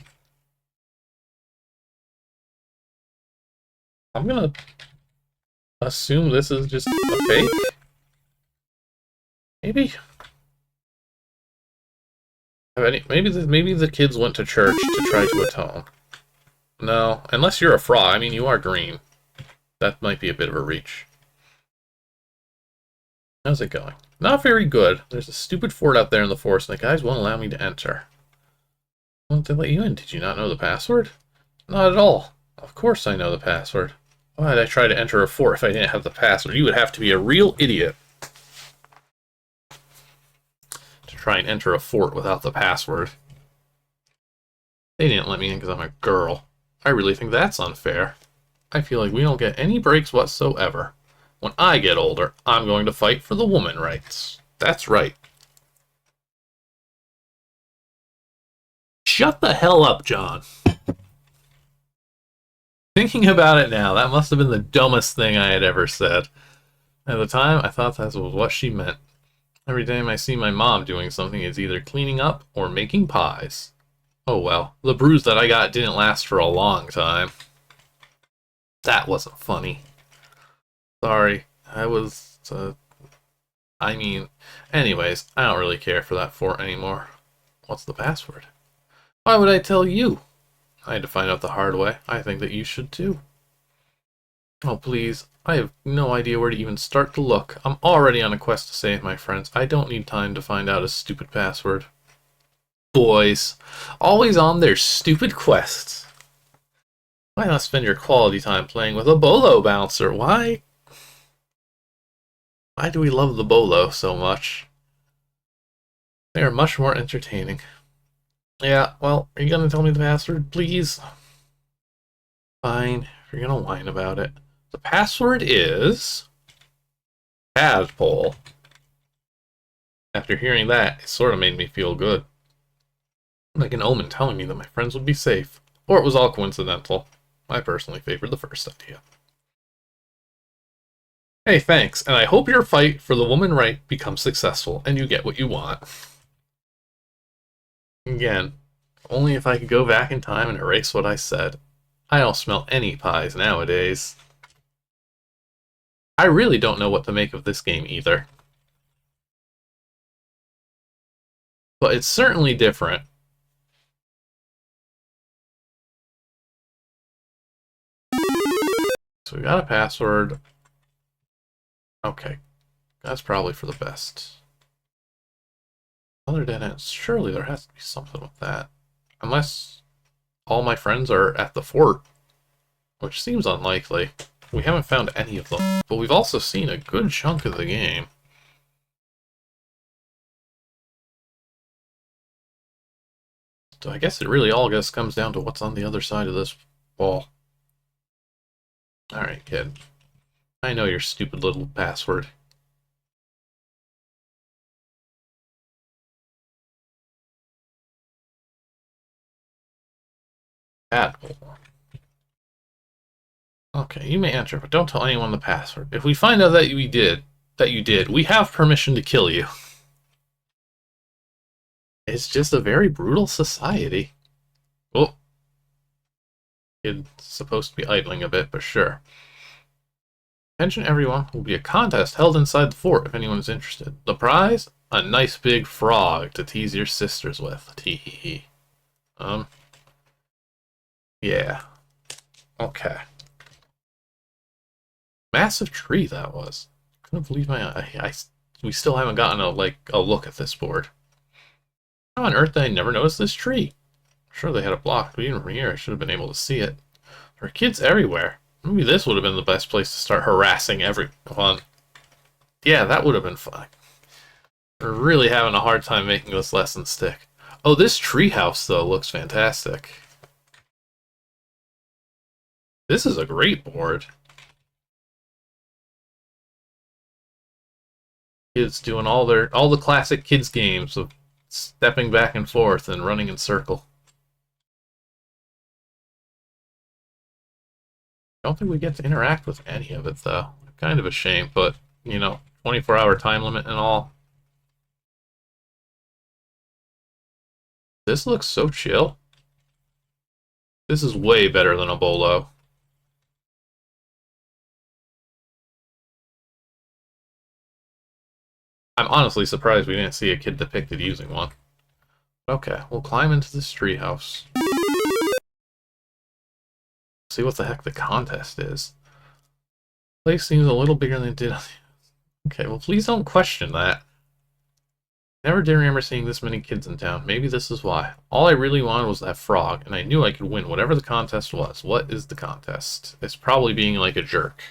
A: I'm gonna assume this is just a fake? Maybe? Maybe the kids went to church to try to atone. No, unless you're a frog. I mean, you are green. That might be a bit of a reach. How's it going? Not very good. There's a stupid fort out there in the forest, and the guys won't allow me to enter. Won't they let you in? Did you not know the password? Not at all. Of course I know the password. Why did I try to enter a fort if I didn't have the password? You would have to be a real idiot to try and enter a fort without the password. They didn't let me in because I'm a girl. I really think that's unfair. I feel like we don't get any breaks whatsoever. When I get older, I'm going to fight for the woman rights. That's right. Shut the hell up, John. Thinking about it now, that must have been the dumbest thing I had ever said. At the time, I thought that was what she meant. Every time I see my mom doing something, it's either cleaning up or making pies. Oh well, the bruise that I got didn't last for a long time. That wasn't funny. Sorry, anyways, I don't really care for that fort anymore. What's the password? Why would I tell you? I had to find out the hard way. I think that you should too. Oh, please. I have no idea where to even start to look. I'm already on a quest to save my friends. I don't need time to find out a stupid password. Boys. Always on their stupid quests. Why not spend your quality time playing with a bolo bouncer? Why do we love the bolo so much? They are much more entertaining. Yeah, well, are you gonna tell me the password, please? Fine, if you're gonna whine about it. The password is TADPOLE. After hearing that, it sort of made me feel good. Like an omen telling me that my friends would be safe. Or it was all coincidental. I personally favored the first idea. Hey, thanks, and I hope your fight for the woman right becomes successful and you get what you want. Again, only if I could go back in time and erase what I said. I don't smell any pies nowadays. I really don't know what to make of this game either. But it's certainly different. So we got a password. Okay, that's probably for the best. Other dead ends. Surely there has to be something with that. Unless all my friends are at the fort, which seems unlikely. We haven't found any of them, but we've also seen a good chunk of the game. So I guess it really all just comes down to what's on the other side of this wall. Alright, kid. I know your stupid little password. TADPOLE. Okay, you may enter, but don't tell anyone the password. If we find out that you did, we have permission to kill you. It's just a very brutal society. Oh, kid's supposed to be idling a bit, but sure. Attention everyone, will be a contest held inside the fort if anyone is interested. The prize? A nice big frog to tease your sisters with. Tee. Yeah. Okay. Massive tree that was. Couldn't believe we still haven't gotten a look at this board. How on earth did I never notice this tree? Sure they had it blocked, but even from here I should have been able to see it. There are kids everywhere. Maybe this would have been the best place to start harassing everyone. Yeah, that would have been fun. We're really having a hard time making this lesson stick. Oh, this treehouse, though, looks fantastic. This is a great board. Kids doing all the classic kids games of stepping back and forth and running in circle. I don't think we get to interact with any of it, though. Kind of a shame, but, 24-hour time limit and all. This looks so chill. This is way better than a bolo. I'm honestly surprised we didn't see a kid depicted using one. Okay, we'll climb into this treehouse. See what the heck the contest is. The place seems a little bigger than it did. Okay, well please don't question that. Never did remember seeing this many kids in town. Maybe this is why. All I really wanted was that frog, and I knew I could win whatever the contest was. What is the contest? It's probably being like a jerk.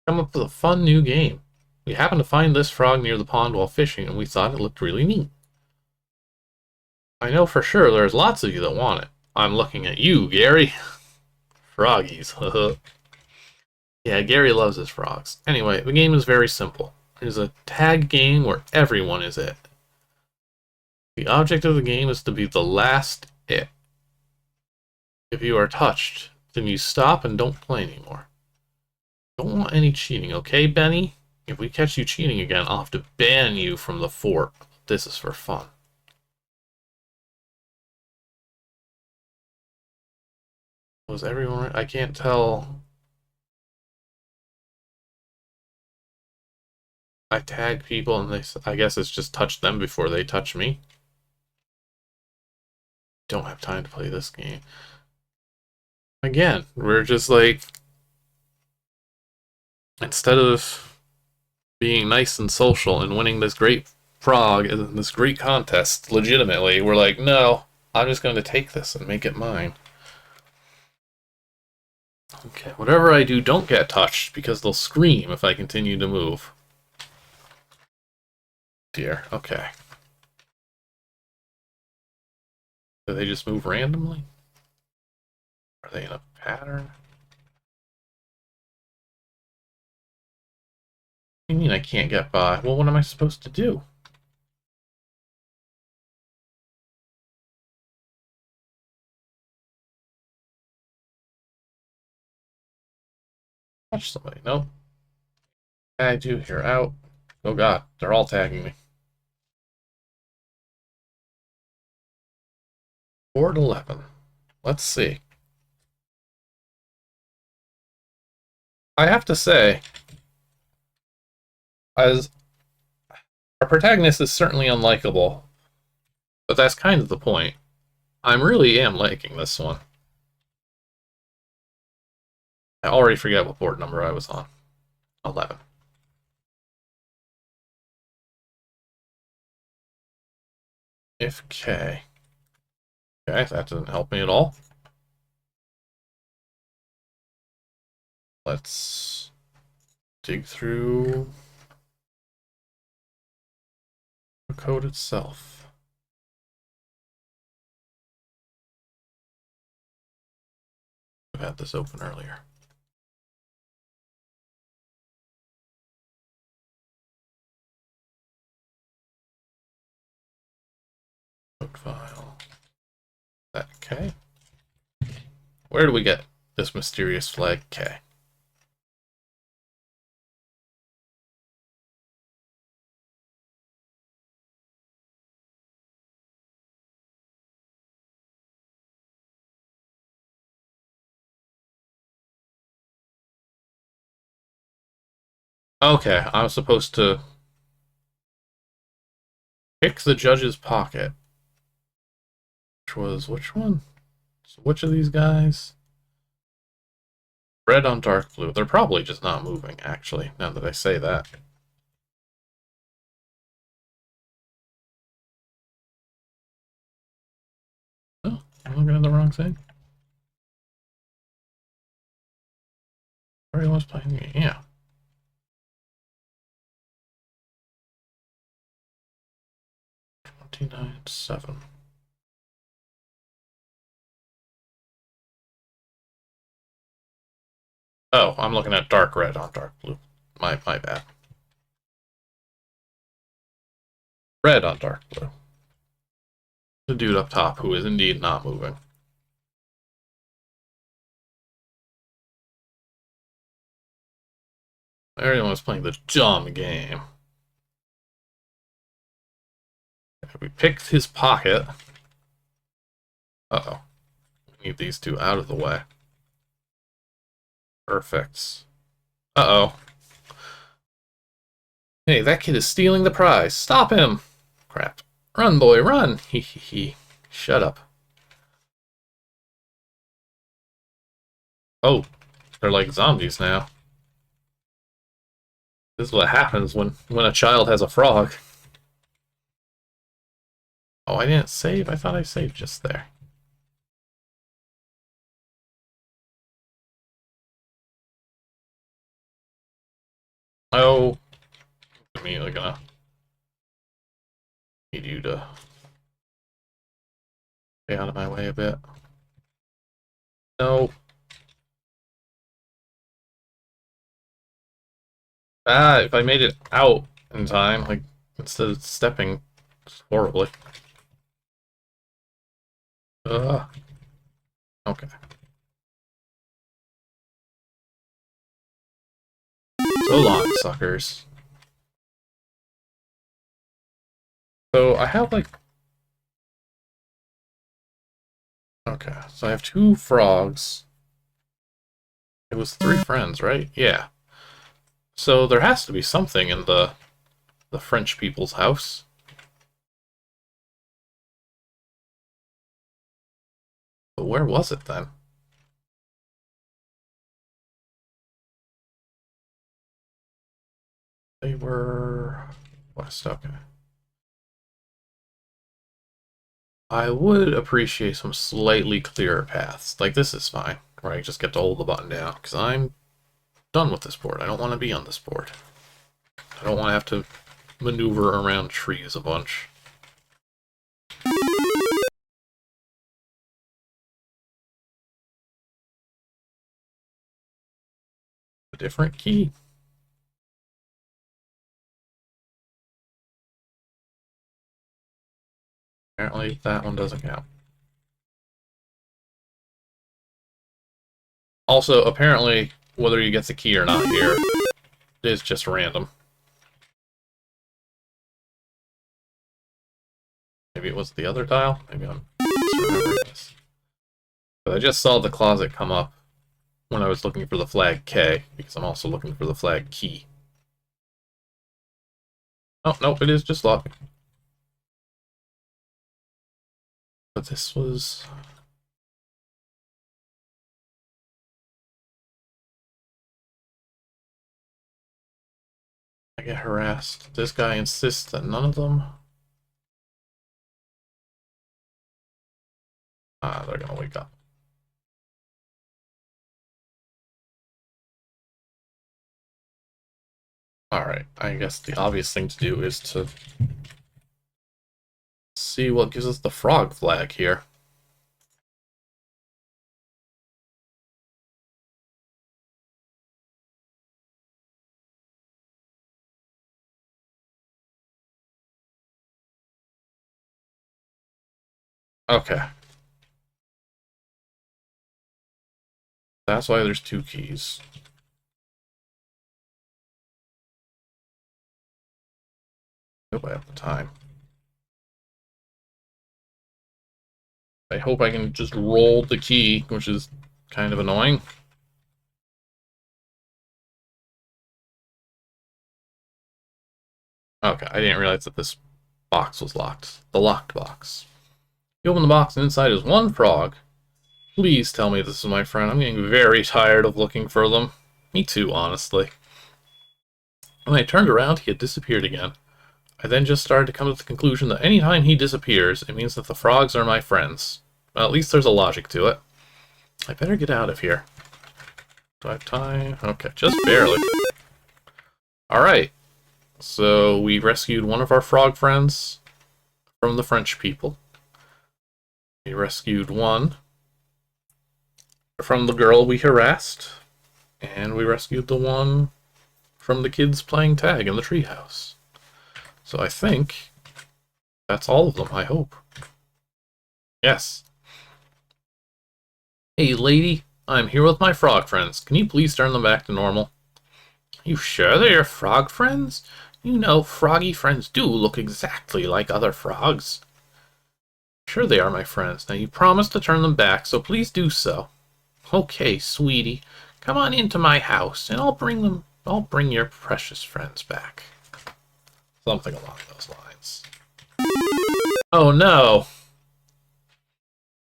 A: Come up with a fun new game. We happened to find this frog near the pond while fishing, and we thought it looked really neat. I know for sure there's lots of you that want it. I'm looking at you, Gary. Froggies. Yeah, Gary loves his frogs. Anyway, the game is very simple. It is a tag game where everyone is it. The object of the game is to be the last it. If you are touched, then you stop and don't play anymore. Don't want any cheating, okay, Benny? If we catch you cheating again, I'll have to ban you from the fort. This is for fun. Was everyone... I can't tell... I tag people and I guess it's just touch them before they touch me. Don't have time to play this game. Again, we're just like... Instead of being nice and social and winning this great frog and this great contest legitimately, we're like, no, I'm just going to take this and make it mine. Okay, whatever I do, don't get touched, because they'll scream if I continue to move. Dear, okay. Do they just move randomly? Are they in a pattern? What do you mean I can't get by? Well, what am I supposed to do? Touch somebody. Nope. Tagged you. You're out. Oh god, they're all tagging me. 4 to 11. Let's see. I have to say, as our protagonist is certainly unlikable, but that's kind of the point. I really am liking this one. I already forget what board number I was on. 11. If K. Okay, that doesn't help me at all. Let's dig through the code itself. I've had this open earlier. Code file. That K. Where do we get this mysterious flag K? Okay, I was supposed to pick the judge's pocket. Which was, which one? So which of these guys? Red on dark blue. They're probably just not moving, actually, now that I say that. Oh, I'm looking at the wrong thing. Everyone was playing the game, yeah. $29.7. Oh, I'm looking at dark red on dark blue. My bad. Red on dark blue. The dude up top who is indeed not moving. Everyone was playing the dumb game. We picked his pocket. Uh-oh. We need these two out of the way. Perfect. Uh-oh. Hey, that kid is stealing the prize. Stop him! Crap. Run, boy, run! Hee hee hee. Shut up. Oh, they're like zombies now. This is what happens when a child has a frog. Oh, I didn't save? I thought I saved just there. Oh, I'm immediately gonna need you to stay out of my way a bit. No. Ah, if I made it out in time, like, instead of stepping horribly. Ugh. Okay. So long, suckers. So I have like... Okay, so I have 2 frogs. It was 3 friends, right? Yeah. So there has to be something in the French people's house. But where was it then? They were west, okay. I would appreciate some slightly clearer paths. Like, this is fine, where I just get to hold the button down, because I'm done with this board. I don't want to be on this board. I don't want to have to maneuver around trees a bunch. different key. Apparently that one doesn't count. Also, apparently, whether you get the key or not here is just random. Maybe it was the other tile? Maybe I'm misremembering this. But I just saw the closet come up when I was looking for the flag K, because I'm also looking for the flag key. Oh, no, it is just locked. But this was... I get harassed. This guy insists that none of them... Ah, they're gonna wake up. Alright, I guess the obvious thing to do is to see what gives us the frog flag here. Okay. That's why there's two keys. Hope I have the time. I hope I can just roll the key, which is kind of annoying. Okay, I didn't realize that this box was locked. The locked box. You open the box and inside is one frog. Please tell me this is my friend. I'm getting very tired of looking for them. Me too, honestly. When I turned around, he had disappeared again. I then just started to come to the conclusion that anytime he disappears, it means that the frogs are my friends. Well, at least there's a logic to it. I better get out of here. Do I have time? Okay, just barely. Alright. So we rescued one of our frog friends from the French people. We rescued one from the girl we harassed. And we rescued the one from the kids playing tag in the treehouse. So I think that's all of them, I hope. Yes. Hey, lady, I'm here with my frog friends. Can you please turn them back to normal? You sure they're your frog friends? You know, froggy friends do look exactly like other frogs. Sure they are, my friends. Now you promised to turn them back, so please do so. Okay, sweetie. Come on into my house, and I'll bring your precious friends back. Something along those lines. Oh no!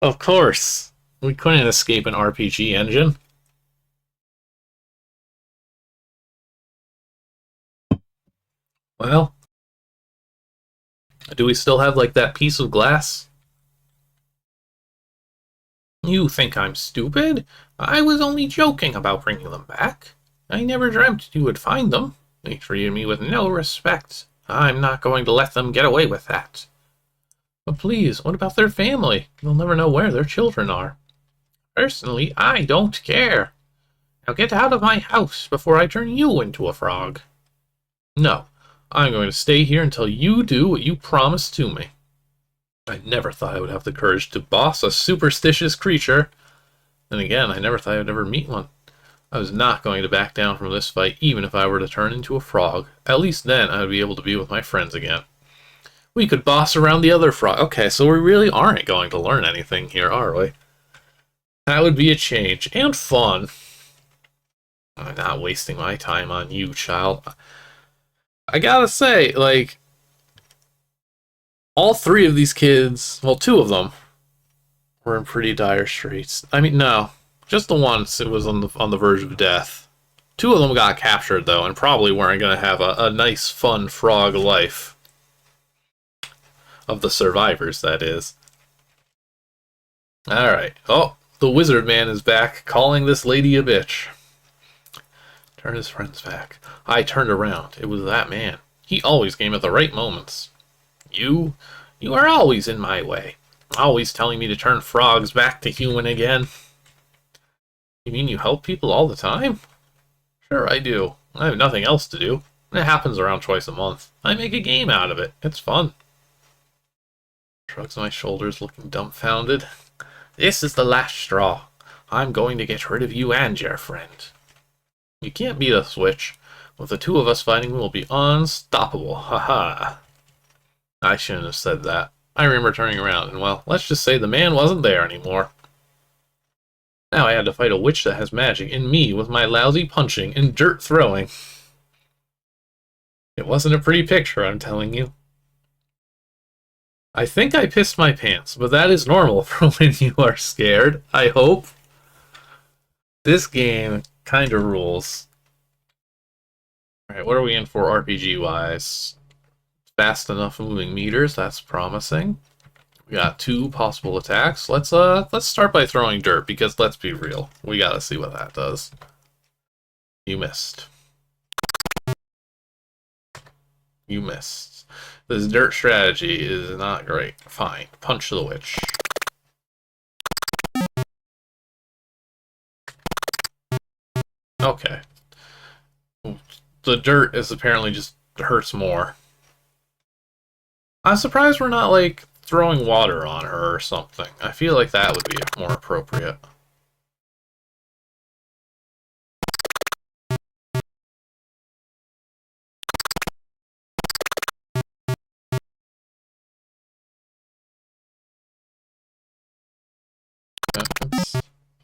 A: Of course! We couldn't escape an RPG engine. Well, do we still have, like, that piece of glass? You think I'm stupid? I was only joking about bringing them back. I never dreamt you would find them. They treated me with no respect. I'm not going to let them get away with that. But please, what about their family? You'll never know where their children are. Personally, I don't care. Now get out of my house before I turn you into a frog. No, I'm going to stay here until you do what you promised to me. I never thought I would have the courage to boss a superstitious creature. Then again, I never thought I would ever meet one. I was not going to back down from this fight, even if I were to turn into a frog. At least then I would be able to be with my friends again. We could boss around the other frog. Okay, so we really aren't going to learn anything here, are we? That would be a change. And fun. I'm not wasting my time on you, child. I gotta say, like, all three of these kids, well, two of them, were in pretty dire straits. I mean, no. Just the one that was on the verge of death. Two of them got captured, though, and probably weren't going to have a nice, fun frog life. Of the survivors, that is. Alright. Oh, the wizard man is back, calling this lady a bitch. Turn his friends back. I turned around. It was that man. He always came at the right moments. You are always in my way. Always telling me to turn frogs back to human again. You mean you help people all the time? Sure I do. I have nothing else to do. It happens around twice a month. I make a game out of it. It's fun. Shrugs my shoulders, looking dumbfounded. This is the last straw. I'm going to get rid of you and your friend. You can't beat a switch. With the two of us fighting, we'll be unstoppable. Haha. I shouldn't have said that. I remember turning around, and well, let's just say the man wasn't there anymore. Now I had to fight a witch that has magic, and me with my lousy punching and dirt throwing. It wasn't a pretty picture, I'm telling you. I think I pissed my pants, but that is normal for when you are scared, I hope. This game kinda rules. Alright, what are we in for RPG-wise? Fast enough moving meters, that's promising. We got 2 possible attacks. Let's start by throwing dirt, because let's be real. We gotta see what that does. You missed. You missed. This dirt strategy is not great. Fine. Punch the witch. Okay. The dirt is apparently just hurts more. I'm surprised we're not, like, throwing water on her or something. I feel like that would be more appropriate.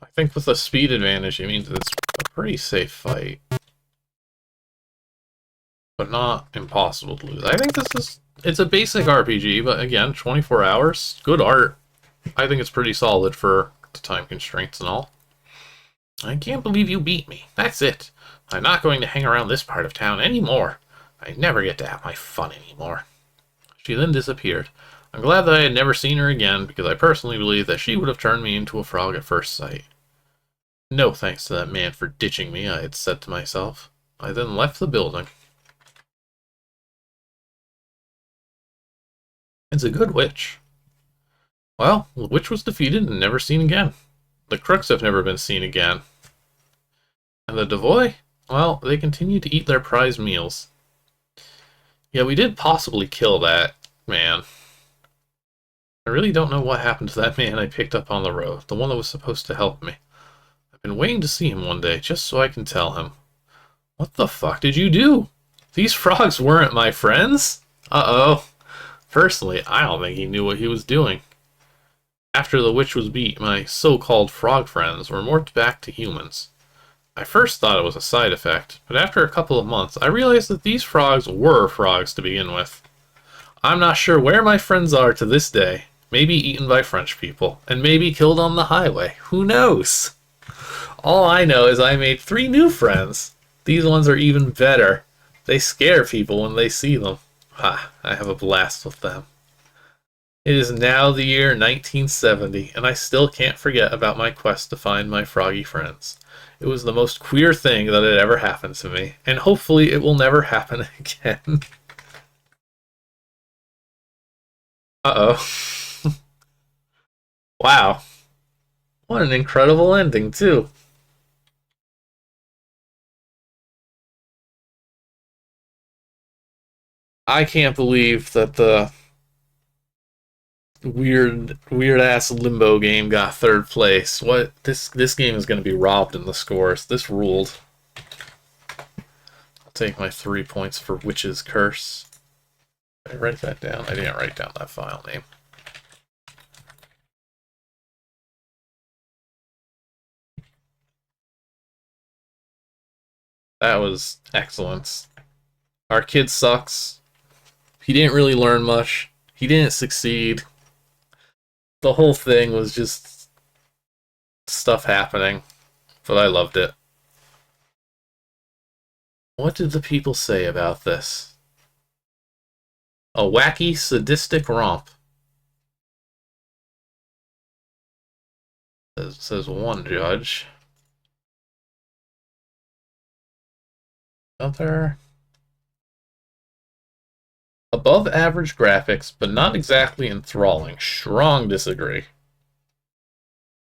A: I think with the speed advantage, it means it's a pretty safe fight. But not impossible to lose. I think it's a basic RPG, but again, 24 hours, good art. I think it's pretty solid for the time constraints and all. I can't believe you beat me. That's it. I'm not going to hang around this part of town anymore. I never get to have my fun anymore. She then disappeared. I'm glad that I had never seen her again, because I personally believe that she would have turned me into a frog at first sight. No thanks to that man for ditching me, I had said to myself. I then left the building. It's a good witch. Well, the witch was defeated and never seen again. The crooks have never been seen again. And the Devoy? Well, they continue to eat their prized meals. Yeah, we did possibly kill that man. I really don't know what happened to that man I picked up on the road, the one that was supposed to help me. I've been waiting to see him one day, just so I can tell him. What the fuck did you do? These frogs weren't my friends? Uh-oh. Personally, I don't think he knew what he was doing. After the witch was beat, my so-called frog friends were morphed back to humans. I first thought it was a side effect, but after a couple of months, I realized that these frogs were frogs to begin with. I'm not sure where my friends are to this day. Maybe eaten by French people, and maybe killed on the highway. Who knows? All I know is I made 3 new friends. These ones are even better. They scare people when they see them. Ha, I have a blast with them. It is now the year 1970, and I still can't forget about my quest to find my froggy friends. It was the most queer thing that had ever happened to me, and hopefully it will never happen again. Uh-oh. Wow. What an incredible ending, too. I can't believe that the weird ass limbo game got 3rd place. What this game is going to be robbed in the scores. This ruled. I'll take my 3 points for Witch's Curse. Did I write that down? I didn't write down that file name. That was excellent. Our kid sucks. He didn't really learn much. He didn't succeed. The whole thing was just stuff happening, but I loved it. What did the people say about this? A wacky, sadistic romp. Says one judge. Other. Above average graphics, but not exactly enthralling. Strong disagree.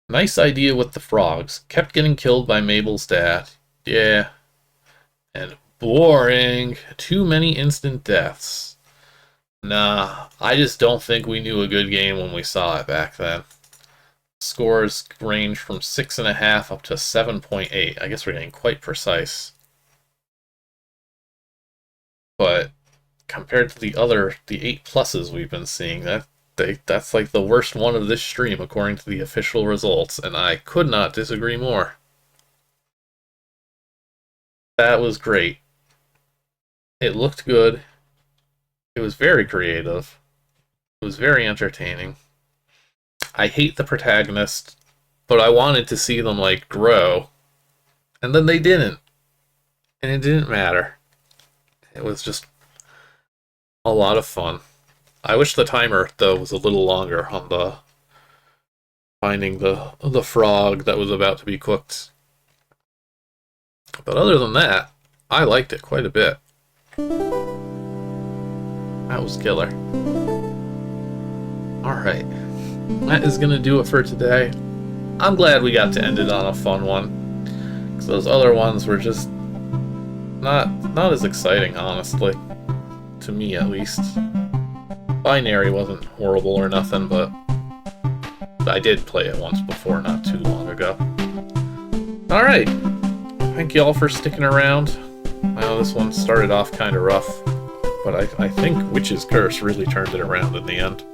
A: Nice idea with the frogs. Kept getting killed by Mabel's dad. Yeah. And boring. Too many instant deaths. Nah, I just don't think we knew a good game when we saw it back then. Scores range from 6.5 up to 7.8. I guess we're getting quite precise. But compared to the 8 pluses we've been seeing, that's like the worst one of this stream according to the official results, and I could not disagree more. That was great. It looked good. It was very creative. It was very entertaining. I hate the protagonist, but I wanted to see them, like, grow. And then they didn't. And it didn't matter. It was just a lot of fun. I wish the timer, though, was a little longer on the finding the frog that was about to be cooked. But other than that, I liked it quite a bit. That was killer. Alright. That is going to do it for today. I'm glad we got to end it on a fun one. Because those other ones were just not as exciting, honestly. To me, at least. Binary wasn't horrible or nothing, but I did play it once before, not too long ago. Alright. Thank you all for sticking around. I know this one started off kind of rough, but I think Witch's Curse really turned it around in the end.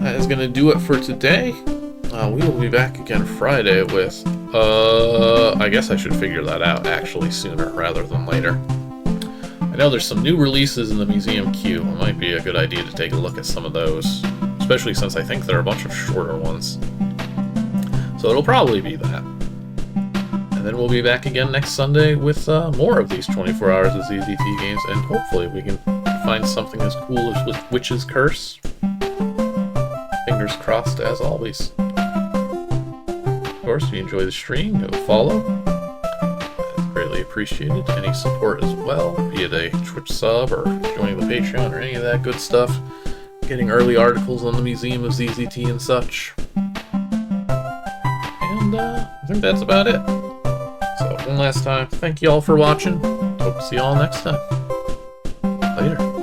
A: That is going to do it for today. We will be back again Friday with, I guess I should figure that out actually sooner rather than later. I know there's some new releases in the museum queue. It might be a good idea to take a look at some of those, especially since I think there are a bunch of shorter ones. So it'll probably be that. And then we'll be back again next Sunday with more of these 24 Hours of ZZT games, and hopefully we can find something as cool as with Witch's Curse. Fingers crossed, as always. Of course, if you enjoy the stream, go follow. That's greatly appreciated. Any support as well, be it a Twitch sub or joining the Patreon or any of that good stuff. Getting early articles on the Museum of ZZT and such. And I think that's about it. So, one last time, thank you all for watching. Hope to see you all next time. Later.